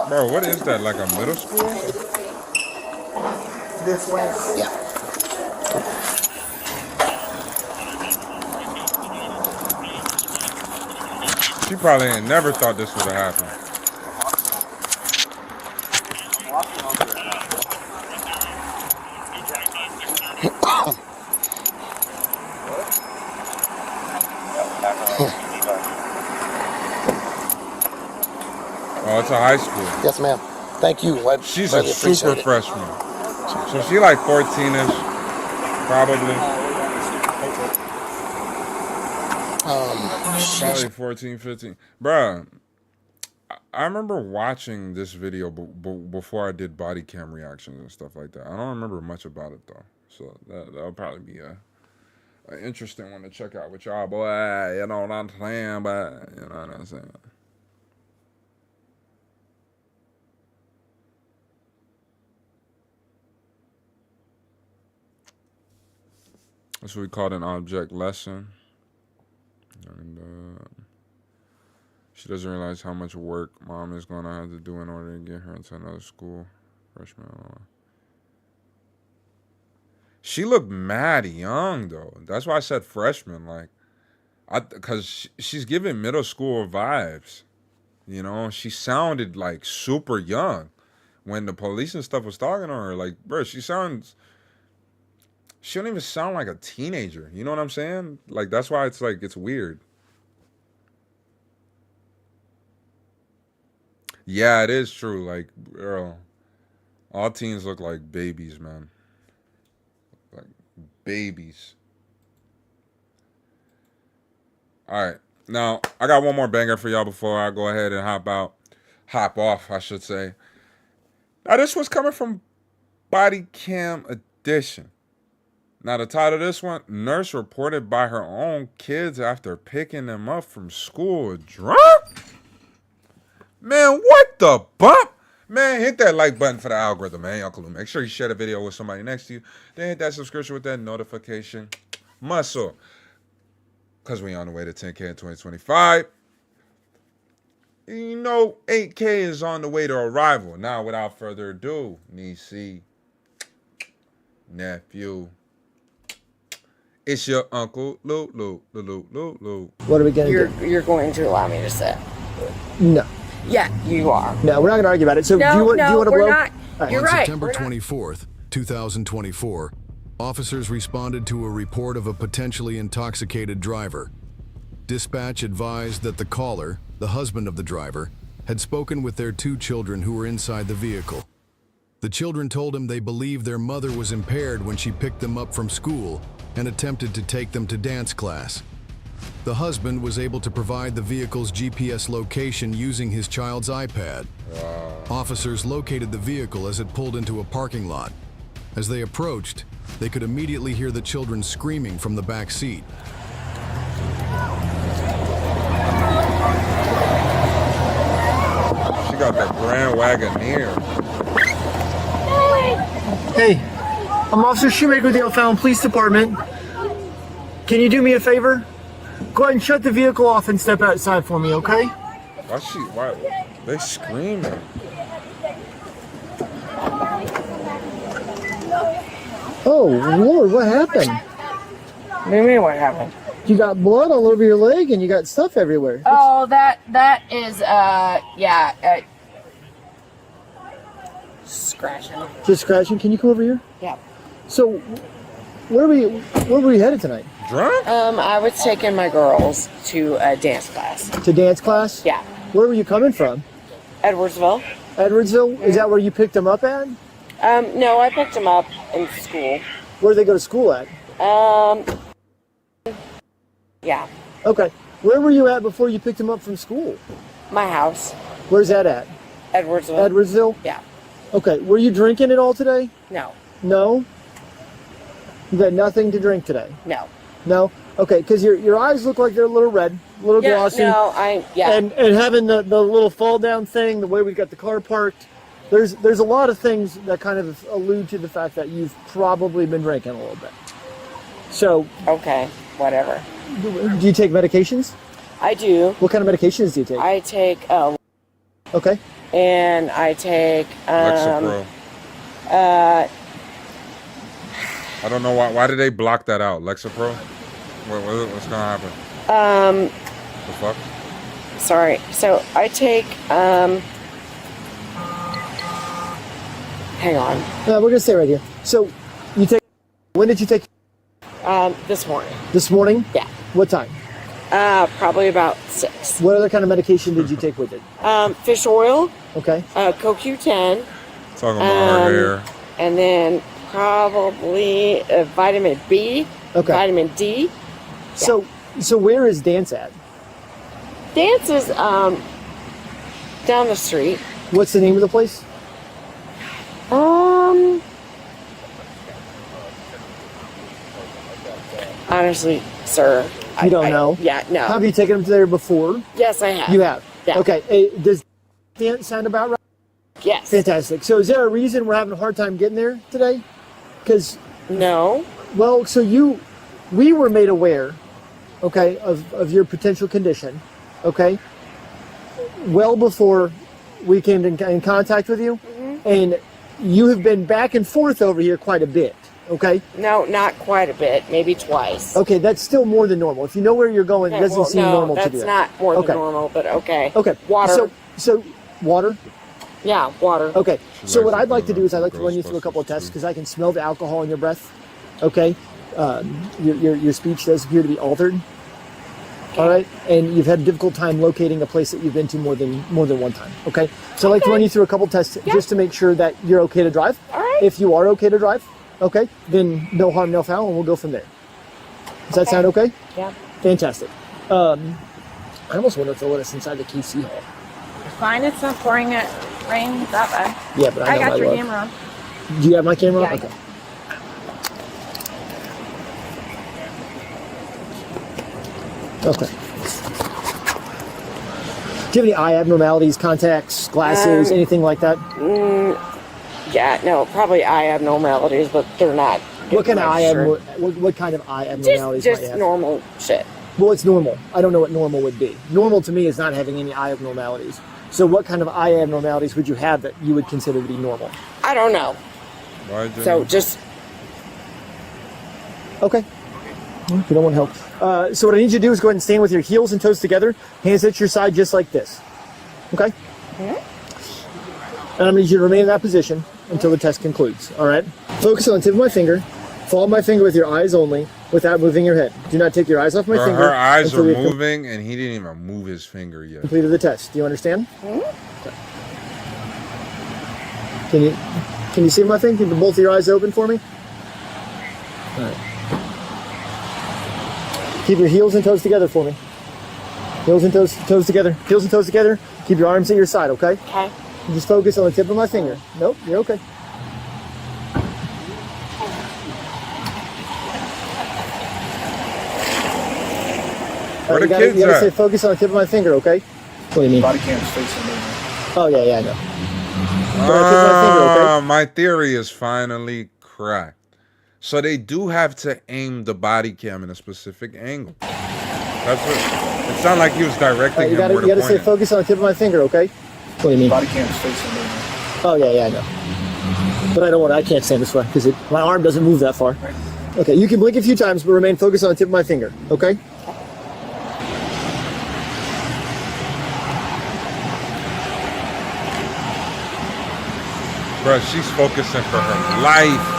Speaker 1: Bro, what is that? Like a middle school?
Speaker 20: This way.
Speaker 21: Yeah.
Speaker 1: She probably ain't never thought this would have happened. Oh, it's a high school.
Speaker 21: Yes, ma'am. Thank you.
Speaker 1: She's a super freshman. So she like 14-ish, probably. Probably 14, 15. Bruh, I remember watching this video before I did body cam reactions and stuff like that. I don't remember much about it, though. So that'll probably be an interesting one to check out with y'all, boy. You know what I'm saying? But, you know what I'm saying? That's what we called an object lesson. And she doesn't realize how much work mom is going to have to do in order to get her into another school. Freshman. She looked mad young, though. That's why I said freshman. Like, because she's giving middle school vibes. You know, she sounded like super young when the police and stuff was talking to her. Like, bro, she don't even sound like a teenager. You know what I'm saying? Like, that's why it's like, it's weird. Yeah, it is true. Like, girl, all teens look like babies, man. Like, babies. All right. Now, I got one more banger for y'all before I go ahead and hop off, I should say. Now, this was coming from Body Cam Edition. Now, the title of this one, nurse reported by her own kids after picking them up from school drunk? Man, what the bump? Man, hit that like button for the algorithm, man. Uncle Lou. Make sure you share the video with somebody next to you. Then hit that subscription with that notification muscle. Because we on the way to 10K in 2025. You know, 8K is on the way to arrival. Now, without further ado, niece, nephew, it's your Uncle Lou.
Speaker 4: What are we going to do?
Speaker 6: You're going to allow me to sit.
Speaker 4: No.
Speaker 6: Yeah, you are.
Speaker 4: No, we're not going to argue about it. So do you want to blow?
Speaker 6: Not. You're
Speaker 7: On
Speaker 6: right.
Speaker 7: September 24th, 2024, officers responded to a report of a potentially intoxicated driver. Dispatch advised that the caller, the husband of the driver, had spoken with their 2 children who were inside the vehicle. The children told him they believed their mother was impaired when she picked them up from school and attempted to take them to dance class. The husband was able to provide the vehicle's GPS location using his child's iPad. Officers located the vehicle as it pulled into a parking lot. As they approached, they could immediately hear the children screaming from the back seat.
Speaker 1: She got the Grand Wagoneer.
Speaker 4: Hey, I'm Officer Shoemaker with the O'Fallon Police Department. Can you do me a favor? Go ahead and shut the vehicle off and step outside for me, okay?
Speaker 1: Why? They screaming.
Speaker 4: Oh, Lord, what happened?
Speaker 6: What do you mean, what happened?
Speaker 4: You got blood all over your leg and you got stuff everywhere.
Speaker 6: Oh, that is, scratching.
Speaker 4: Just scratching? Can you come over here?
Speaker 6: Yeah.
Speaker 4: So, where were you headed tonight?
Speaker 1: Drunk?
Speaker 6: I was taking my girls to a dance class.
Speaker 4: To dance class?
Speaker 6: Yeah.
Speaker 4: Where were you coming from?
Speaker 6: Edwardsville.
Speaker 4: Edwardsville? Is that where you picked them up at?
Speaker 6: No, I picked them up in school.
Speaker 4: Where do they go to school at?
Speaker 6: Yeah.
Speaker 4: Okay. Where were you at before you picked them up from school?
Speaker 6: My house.
Speaker 4: Where's that at?
Speaker 6: Edwardsville.
Speaker 4: Edwardsville?
Speaker 6: Yeah.
Speaker 4: Okay. Were you drinking at all today?
Speaker 6: No.
Speaker 4: No? You got nothing to drink today?
Speaker 6: No.
Speaker 4: No? Okay, because your eyes look like they're a little red, a little glossy.
Speaker 6: No,
Speaker 4: And having the little fall down thing, the way we've got the car parked, there's a lot of things that kind of allude to the fact that you've probably been drinking a little bit. So.
Speaker 6: Okay, whatever.
Speaker 4: Do you take medications?
Speaker 6: I do.
Speaker 4: What kind of medications do you take?
Speaker 6: I take,
Speaker 4: okay.
Speaker 6: And I take,
Speaker 1: Lexapro. I don't know why did they block that out? Lexapro? What's gonna happen? The fuck?
Speaker 6: Sorry. So I take, hang on.
Speaker 4: No, we're gonna stay right here. So, you take. When did you take?
Speaker 6: This morning.
Speaker 4: This morning?
Speaker 6: Yeah.
Speaker 4: What time?
Speaker 6: Probably about 6.
Speaker 4: What other kind of medication did you take with it?
Speaker 6: Fish oil.
Speaker 4: Okay.
Speaker 6: CoQ10.
Speaker 1: Talking about her hair.
Speaker 6: And then probably vitamin B.
Speaker 4: Okay.
Speaker 6: Vitamin D.
Speaker 4: So where is dance at?
Speaker 6: Dance is down the street.
Speaker 4: What's the name of the place?
Speaker 6: Honestly, sir,
Speaker 4: You don't know?
Speaker 6: Yeah, no.
Speaker 4: Have you taken them there before?
Speaker 6: Yes, I have.
Speaker 4: You have?
Speaker 6: Yeah.
Speaker 4: Okay. Hey, does dance sound about right?
Speaker 6: Yes.
Speaker 4: Fantastic. So is there a reason we're having a hard time getting there today? Because
Speaker 6: no.
Speaker 4: Well, so we were made aware, okay, of your potential condition, okay, well before we came in contact with you, and you have been back and forth over here quite a bit, okay?
Speaker 6: No, not quite a bit, maybe twice.
Speaker 4: Okay, that's still more than normal. If you know where you're going, it doesn't seem normal to do that.
Speaker 6: That's not more than normal, but okay.
Speaker 4: Okay.
Speaker 6: Water.
Speaker 4: So water?
Speaker 6: Yeah, water.
Speaker 4: Okay. So what I'd like to do is I'd like to run you through a couple of tests because I can smell the alcohol in your breath. Okay. Your speech does appear to be altered. Okay. All right. And you've had a difficult time locating a place that you've been to more than one time. Okay. So I'd like to run you through a couple of tests just to make sure that you're okay to drive.
Speaker 6: All right.
Speaker 4: If you are okay to drive, okay, then no harm, no foul, and we'll go from there. Does that sound okay?
Speaker 6: Yeah.
Speaker 4: Fantastic. I almost wonder if they'll let us inside the QC hall.
Speaker 8: Fine, it's not pouring it rain that bad.
Speaker 4: Yeah, but I know
Speaker 8: got
Speaker 4: my
Speaker 8: your
Speaker 4: love.
Speaker 8: camera on.
Speaker 4: Do you have my camera on?
Speaker 8: Yeah.
Speaker 4: Okay. Okay. Do you have any eye abnormalities, contacts, glasses, anything like that?
Speaker 6: Yeah, no, probably eye abnormalities, but they're not.
Speaker 4: What kind of what kind of eye abnormalities might you
Speaker 6: Just
Speaker 4: have?
Speaker 6: normal shit.
Speaker 4: Well, it's normal. I don't know what normal would be. Normal to me is not having any eye abnormalities. So what kind of eye abnormalities would you have that you would consider to be normal?
Speaker 6: I don't know. So just...
Speaker 4: Okay. Well, if you don't want help. So what I need you to do is go ahead and stand with your heels and toes together, hands at your side just like this. Okay? And I'm going to need you to remain in that position until the test concludes. All right? Focus on the tip of my finger. Follow my finger with your eyes only without moving your head. Do not take your eyes off my finger.
Speaker 1: Her eyes
Speaker 4: until
Speaker 1: were
Speaker 4: we've
Speaker 1: moving, and he didn't even move his finger yet.
Speaker 4: completed the test. Do you understand? Okay. Can you see my thing? Keep both of your eyes open for me? All right. Keep your heels and toes together for me. Heels and toes together. Heels and toes together. Keep your arms at your side, okay?
Speaker 6: Okay.
Speaker 4: Just focus on the tip of my finger. Nope, you're okay.
Speaker 1: Where the
Speaker 4: you
Speaker 1: kids
Speaker 4: gotta
Speaker 1: at?
Speaker 4: stay focused on the tip of my finger, okay? What do you mean?
Speaker 5: Body cam's facing me.
Speaker 4: Oh, yeah, I know. But I tip my finger, okay?
Speaker 1: My theory is finally cracked. So they do have to aim the body cam in a specific angle. That's it. It sounded like he was directing him where to
Speaker 4: You gotta
Speaker 1: point
Speaker 4: stay
Speaker 1: it.
Speaker 4: focused on the tip of my finger, okay? What do you mean?
Speaker 5: Body cam's facing me.
Speaker 4: Oh, yeah, I know. But I can't stand this way because my arm doesn't move that far. Okay, you can blink a few times, but remain focused on the tip of my finger, okay?
Speaker 1: Bro, she's focusing for her life.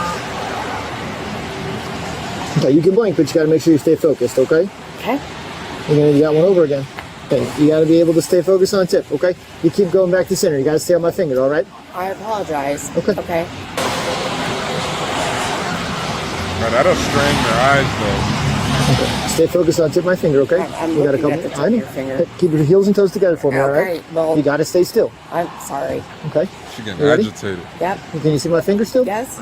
Speaker 4: Okay, you can blink, but you gotta make sure you stay focused, okay?
Speaker 6: Okay.
Speaker 4: You got one over again. Okay, you gotta be able to stay focused on the tip, okay? You keep going back to center. You gotta stay on my finger, all right?
Speaker 6: I apologize.
Speaker 4: Okay.
Speaker 6: Okay.
Speaker 1: Bro, that'll strain your eyes though.
Speaker 4: Okay. Stay focused on the tip of my finger, okay?
Speaker 6: I'm
Speaker 4: You got a
Speaker 6: looking
Speaker 4: couple.
Speaker 6: at the tip
Speaker 4: I
Speaker 6: of
Speaker 4: know.
Speaker 6: your finger.
Speaker 4: Hey, keep your heels and toes together for me, all right?
Speaker 6: Okay, well-
Speaker 4: You gotta stay still.
Speaker 6: I'm sorry.
Speaker 4: Okay.
Speaker 1: She getting
Speaker 4: You ready?
Speaker 1: agitated.
Speaker 6: Yep.
Speaker 4: Can you see my finger still?
Speaker 6: Yes.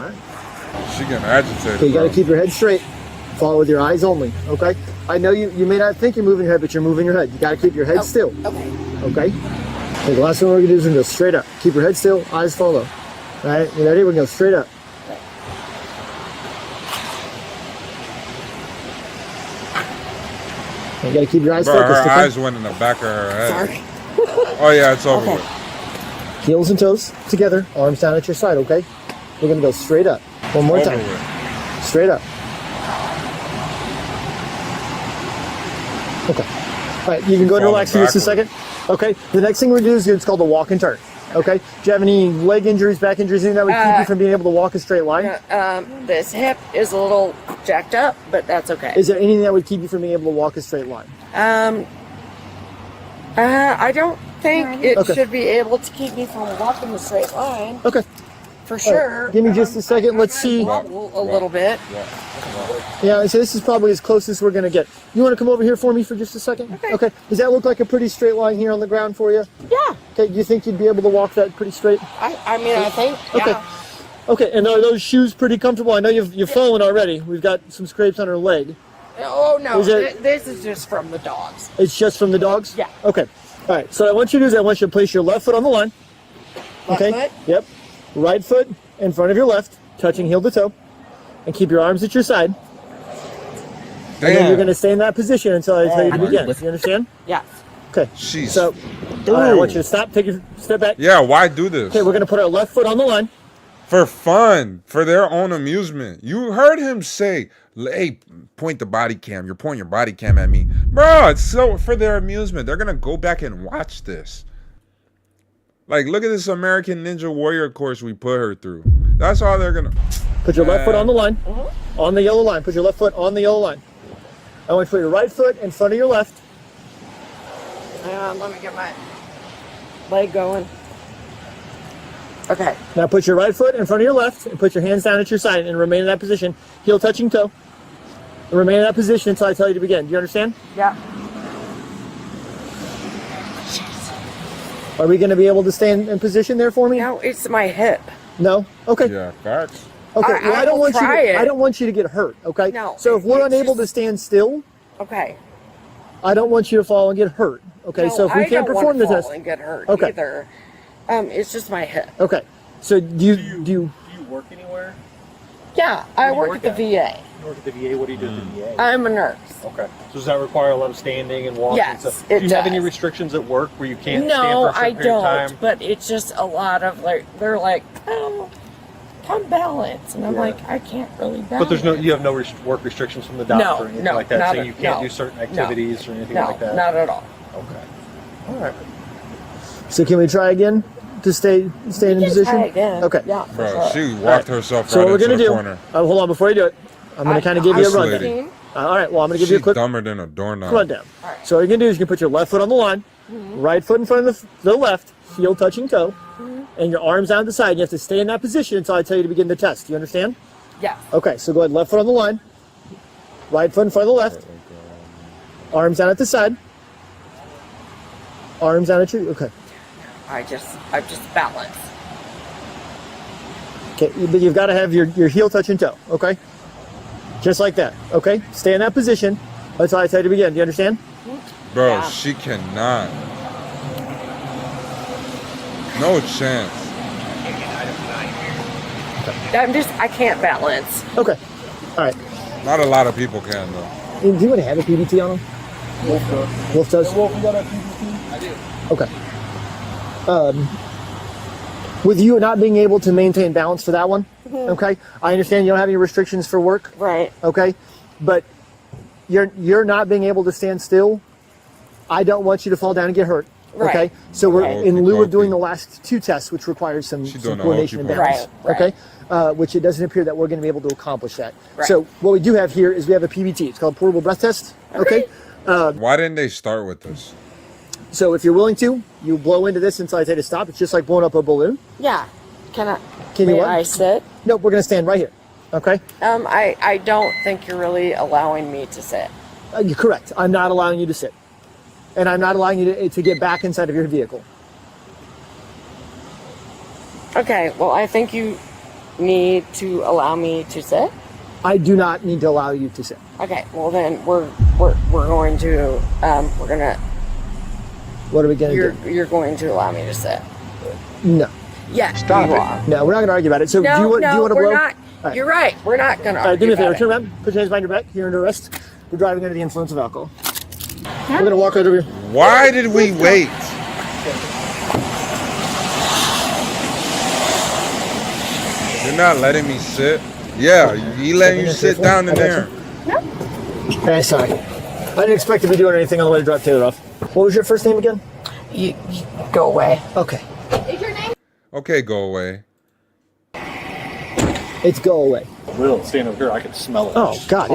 Speaker 1: She getting agitated.
Speaker 4: Okay, you gotta
Speaker 1: bro.
Speaker 4: keep your head straight. Follow with your eyes only, okay? I know you may not think you're moving your head, but you're moving your head. You gotta keep your head still.
Speaker 6: Okay.
Speaker 4: Okay? Okay, the last one we're gonna do is we're gonna go straight up. Keep your head still, eyes follow. All right, you ready? We're gonna go straight up. You gotta keep your eyes
Speaker 1: Bro, her
Speaker 4: focused. Okay?
Speaker 1: eyes went in the back of her head.
Speaker 6: Sorry.
Speaker 1: Oh yeah, it's over
Speaker 6: Okay.
Speaker 1: with.
Speaker 4: Heels and toes together, arms down at your side, okay? We're gonna go straight up. One more
Speaker 1: Over
Speaker 4: time.
Speaker 1: with.
Speaker 4: Straight up. Okay. All right, you can go and
Speaker 1: Falling
Speaker 4: relax for just a
Speaker 1: backward.
Speaker 4: second. Okay. The next thing we're gonna do is it's called the walk and turn. Okay. Do you have any leg injuries, back injuries, anything that would keep you from being able to walk a straight line?
Speaker 6: This hip is a little jacked up, but that's okay.
Speaker 4: Is there anything that would keep you from being able to walk a straight line?
Speaker 6: I don't think it
Speaker 4: Okay.
Speaker 6: should be able to keep me from walking a straight line.
Speaker 4: Okay.
Speaker 6: For
Speaker 4: All
Speaker 6: sure.
Speaker 4: right, give me just a second. Let's see.
Speaker 6: Wobble a little bit.
Speaker 4: Yeah, so this is probably as close as we're gonna get. You want to come over here for me for just a second? Okay. Does that look like a pretty straight line here on the ground for you?
Speaker 6: Yeah.
Speaker 4: Okay. Do you think you'd be able to walk that pretty straight?
Speaker 6: I mean, I think.
Speaker 4: Okay.
Speaker 6: Yeah.
Speaker 4: Okay. And are those shoes pretty comfortable? I know you've fallen already. We've got some scrapes on her leg.
Speaker 6: Oh no,
Speaker 4: Is it-
Speaker 6: this is just from the dogs.
Speaker 4: It's just from the dogs?
Speaker 6: Yeah.
Speaker 4: Okay. All right. So what I want you to do is I want you to place your left foot on the line.
Speaker 6: Left
Speaker 4: Okay.
Speaker 6: foot?
Speaker 4: Yep. Right foot in front of your left, touching heel to toe, and keep your arms at your side. And then you're going to stay in that position until I tell you to begin. You understand?
Speaker 6: Yes.
Speaker 4: Okay.
Speaker 1: Jeez.
Speaker 4: So, all right, I want you to stop, take a step back.
Speaker 1: Yeah, why do this?
Speaker 4: Okay, we're going to put our left foot on the line.
Speaker 1: For fun, for their own amusement. You heard him say, hey, point the body cam. You're pointing your body cam at me. Bro, it's so for their amusement. They're going to go back and watch this. Like, look at this American Ninja Warrior course we put her through. That's all they're going to...
Speaker 4: Put your left foot on the line, on the yellow line. Put your left foot on the yellow line. I want you to put your right foot in front of your left.
Speaker 6: Let me get my leg going. Okay.
Speaker 4: Now put your right foot in front of your left and put your hands down at your side and remain in that position. Heel touching toe. And remain in that position until I tell you to begin. Do you understand?
Speaker 6: Yeah.
Speaker 4: Are we going to be able to stay in position there for me?
Speaker 6: No, it's my hip.
Speaker 4: No? Okay.
Speaker 1: Yeah, facts.
Speaker 4: Okay. Well, I don't want you to,
Speaker 6: try it.
Speaker 4: I don't want you to get hurt, okay?
Speaker 6: No,
Speaker 4: So if we're
Speaker 6: it's
Speaker 4: unable to stand still,
Speaker 6: Okay.
Speaker 4: I don't want you to fall and get hurt. Okay?
Speaker 6: No,
Speaker 4: So if we
Speaker 6: I
Speaker 4: can't
Speaker 6: don't
Speaker 4: perform the
Speaker 6: wanna
Speaker 4: test.
Speaker 6: fall and get hurt
Speaker 4: Okay.
Speaker 6: either. It's just my hip.
Speaker 4: Okay. So do you
Speaker 9: Do you work anywhere?
Speaker 6: Yeah, I
Speaker 9: Where do you
Speaker 6: work at the VA.
Speaker 9: You work at the VA. What do you do at the VA?
Speaker 6: I'm a nurse.
Speaker 9: Okay. So does that require a lot of standing and walking?
Speaker 6: Yes,
Speaker 9: and stuff?
Speaker 6: it
Speaker 9: Do you have any
Speaker 6: does.
Speaker 9: restrictions at work where you can't stand
Speaker 6: No,
Speaker 9: for a certain
Speaker 6: I
Speaker 9: period of
Speaker 6: don't.
Speaker 9: time?
Speaker 6: But it's just a lot of they're like, oh, come balance, and I'm
Speaker 9: Yeah.
Speaker 6: like, I can't really balance.
Speaker 9: But there's you have no work restrictions from the doctor
Speaker 6: No,
Speaker 9: or anything
Speaker 6: no,
Speaker 9: like that,
Speaker 6: not
Speaker 9: saying
Speaker 6: at-
Speaker 9: you can't
Speaker 6: no,
Speaker 9: do certain
Speaker 6: no,
Speaker 9: activities or anything
Speaker 6: no,
Speaker 9: like that.
Speaker 6: not at all.
Speaker 9: Okay. All right.
Speaker 4: So can we try again to stay in
Speaker 6: can
Speaker 4: position?
Speaker 6: try again.
Speaker 4: Okay.
Speaker 6: Yeah, for
Speaker 1: Bro,
Speaker 6: sure.
Speaker 1: she walked herself
Speaker 4: So
Speaker 1: right
Speaker 4: what we're
Speaker 1: into
Speaker 4: gonna
Speaker 1: the
Speaker 4: do?
Speaker 1: corner.
Speaker 4: Hold on, before you do it, I'm gonna kind of give you a
Speaker 1: This
Speaker 4: rundown.
Speaker 1: lady.
Speaker 4: All right. Well, I'm gonna give you a
Speaker 1: She's
Speaker 4: quick
Speaker 1: dumber than a doorknob.
Speaker 4: rundown. So what you're gonna do is you can put your left foot on the line, right foot in front of the left, heel touching toe, and your arms down to the side. You have to stay in that position until I tell you to begin the test. Do you understand?
Speaker 6: Yeah.
Speaker 4: Okay. So go ahead, left foot on the line, right foot in front of the left, arms down at the side, arms down at your. Okay.
Speaker 6: I just balance.
Speaker 4: Okay. But you've got to have your heel touching toe. Okay. Just like that. Okay. Stay in that position until I tell you to begin. Do you understand?
Speaker 1: Bro,
Speaker 6: Yeah.
Speaker 1: she cannot. No chance.
Speaker 6: I can't balance.
Speaker 4: Okay. All right.
Speaker 1: Not a lot of people can though.
Speaker 4: And do you want to have a PBT on them?
Speaker 24: Wolf does.
Speaker 4: Wolf does?
Speaker 24: Wolf, you got a PBT? I do.
Speaker 4: Okay. With you not being able to maintain balance for that one, okay? I understand you don't have any restrictions for work.
Speaker 6: Right.
Speaker 4: Okay? But you're not being able to stand still. I don't want you to fall down and get hurt.
Speaker 6: Right.
Speaker 4: Okay? So we're
Speaker 6: Right.
Speaker 4: in lieu of doing the last 2 tests, which requires some
Speaker 1: doing the
Speaker 4: coordination and
Speaker 1: hokey
Speaker 4: balance.
Speaker 6: pokey.
Speaker 4: Okay? Which it doesn't appear that we're going to be able to accomplish that.
Speaker 6: Right.
Speaker 4: So what we do have here is we have a PBT. It's called portable breath test. Okay?
Speaker 1: Why didn't they start with this?
Speaker 4: So if you're willing to, you blow into this until I say to stop. It's just like blowing up a balloon.
Speaker 6: Yeah. Can
Speaker 4: you
Speaker 6: may
Speaker 4: what?
Speaker 6: I sit?
Speaker 4: No, we're going to stand right here. Okay?
Speaker 6: I don't think you're really allowing me to sit.
Speaker 4: You're correct. I'm not allowing you to sit. And I'm not allowing you to get back inside of your vehicle.
Speaker 6: Okay, well, I think you need to allow me to sit.
Speaker 4: I do not need to allow you to sit.
Speaker 6: Okay, well then we're going to we're gonna.
Speaker 4: What are we going to do?
Speaker 6: You're going to allow me to sit.
Speaker 4: No.
Speaker 6: Yeah,
Speaker 4: Stop
Speaker 6: you
Speaker 4: it.
Speaker 6: are.
Speaker 4: No, we're not going to argue about it. So
Speaker 6: No,
Speaker 4: do you want to
Speaker 6: we're
Speaker 4: blow?
Speaker 6: not.
Speaker 4: All right.
Speaker 6: You're right. We're not going to
Speaker 4: All right, do
Speaker 6: argue
Speaker 4: me a favor.
Speaker 6: about
Speaker 4: Turn
Speaker 6: it.
Speaker 4: around. Put your hands behind your back. You're under arrest. We're driving under the influence of alcohol. We're going to walk right over here.
Speaker 1: Why did we wait? You're not letting me sit? Yeah, you letting you sit down in there.
Speaker 4: Hey, sorry. I didn't expect to be doing anything on the way to drop Taylor off. What was your first name again?
Speaker 6: You go away.
Speaker 4: Okay.
Speaker 3: Is your name?
Speaker 1: Okay, go away.
Speaker 4: It's go away.
Speaker 9: Real standing over here, I could smell it.
Speaker 4: Oh God, it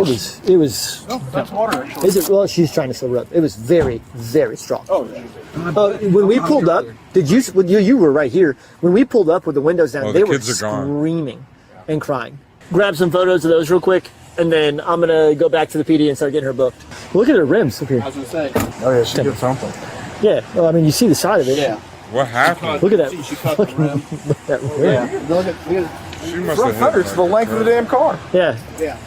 Speaker 4: was.
Speaker 9: Oh, that's water actually.
Speaker 4: Is it? Well, she's trying to sober up. It was very, very strong.
Speaker 9: Oh,
Speaker 4: When we pulled up, you were right here. When we pulled up with the windows down,
Speaker 1: Oh,
Speaker 4: they
Speaker 1: the
Speaker 4: were
Speaker 1: kids are gone.
Speaker 4: screaming and crying. Grab some photos of those real quick, and then I'm gonna go back to the PD and start getting her booked. Look at her rims up here.
Speaker 24: I was gonna say. Oh yeah, she did something.
Speaker 4: Yeah, well, I mean, you see the side of it.
Speaker 24: Yeah.
Speaker 1: What happened?
Speaker 4: Look at that.
Speaker 24: She cut the rim.
Speaker 4: Look at that rim.
Speaker 24: Yeah. Look at
Speaker 1: She must
Speaker 24: front
Speaker 1: have
Speaker 24: tires
Speaker 1: hit
Speaker 24: the length of the damn car.
Speaker 4: Yeah.
Speaker 24: Yeah.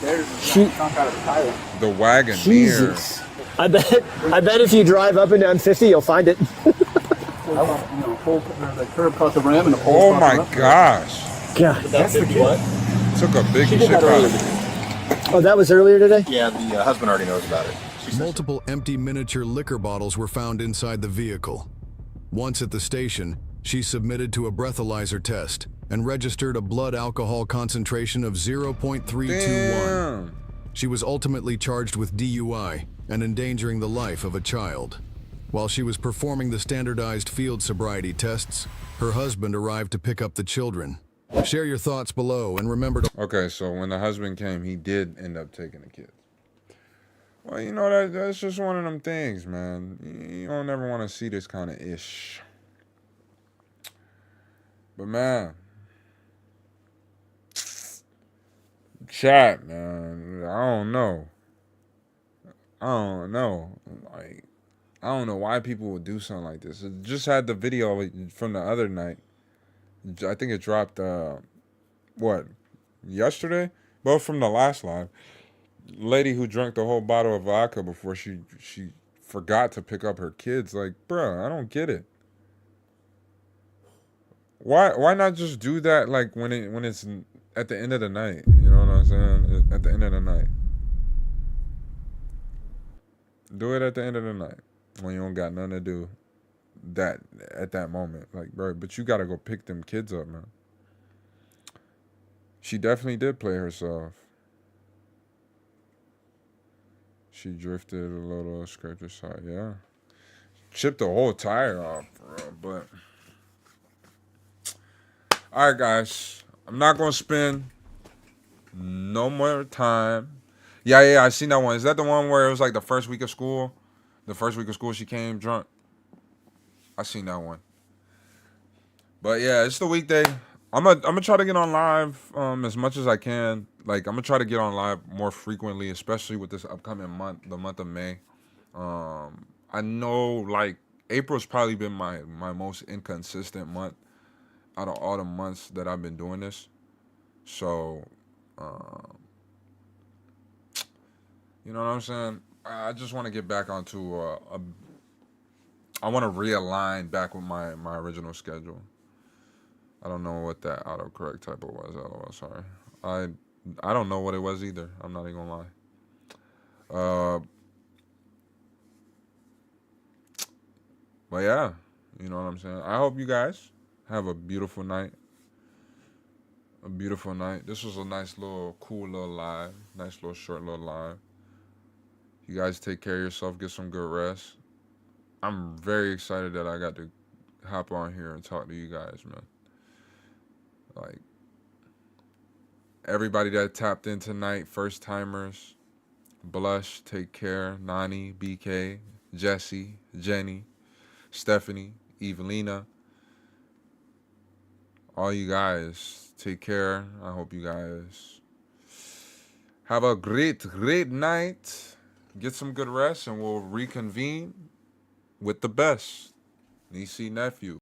Speaker 24: There's
Speaker 4: She-
Speaker 24: chunk out of the tire.
Speaker 1: the wagon
Speaker 4: Jesus. I bet if you drive up and down 50, you'll find it.
Speaker 24: The curb cut the rim and the
Speaker 1: Oh
Speaker 24: pole cut
Speaker 1: my
Speaker 24: the rim.
Speaker 1: gosh.
Speaker 4: God.
Speaker 24: That's the kid.
Speaker 1: Took a big
Speaker 24: She
Speaker 1: shit
Speaker 24: did that
Speaker 1: out
Speaker 24: earlier.
Speaker 1: of it.
Speaker 4: Oh, that was earlier today?
Speaker 27: Yeah, the husband already knows about it.
Speaker 7: Multiple empty miniature liquor bottles were found inside the vehicle. Once at the station, she submitted to a breathalyzer test and registered a blood alcohol concentration of 0.321.
Speaker 1: Damn.
Speaker 7: She was ultimately charged with DUI and endangering the life of a child. While she was performing the standardized field sobriety tests, her husband arrived to pick up the children. Share your thoughts below and remember to...
Speaker 1: Okay, so when the husband came, he did end up taking the kids. Well, you know, that's just one of them things, man. You don't ever want to see this kind of ish. But, man. Chat, man. I don't know. Like, I don't know why people would do something like this. It just had the video from the other night. I think it dropped, yesterday? Well, from the last live. Lady who drank the whole bottle of vodka before she forgot to pick up her kids. Like, bruh, I don't get it. Why not just do that like when it's at the end of the night? You know what I'm saying? At the end of the night. Do it at the end of the night when you don't got nothing to do. That at that moment, like, bro, but you gotta go pick them kids up, man. She definitely did play herself. She drifted a little, scraped her side, yeah. Chipped the whole tire off, bro, but... Alright, guys. I'm not gonna spend no more time. Yeah, I seen that one. Is that the one where it was like the first week of school? The first week of school she came drunk? I seen that one. But yeah, it's the weekday. I'm gonna try to get on live as much as I can. Like, I'm gonna try to get on live more frequently, especially with this upcoming month, the month of May. I know, like, April's probably been my most inconsistent month out of all the months that I've been doing this. So, you know what I'm saying? I just want to get back onto I want to realign back with my original schedule. I don't know what that autocorrect typo was. LOL, sorry. I don't know what it was either. I'm not even gonna lie. But yeah, you know what I'm saying. I hope you guys have a beautiful night. A beautiful night. This was a nice little, cool little live. Nice little short little live. You guys take care of yourself. Get some good rest. I'm very excited that I got to hop on here and talk to you guys, man. Like, everybody that tapped in tonight, first timers, Blush, take care, Nani, BK, Jesse, Jenny, Stephanie, Evelina, all you guys, take care. I hope you guys have a great night. Get some good rest, and we'll reconvene with the best. Niece, nephew.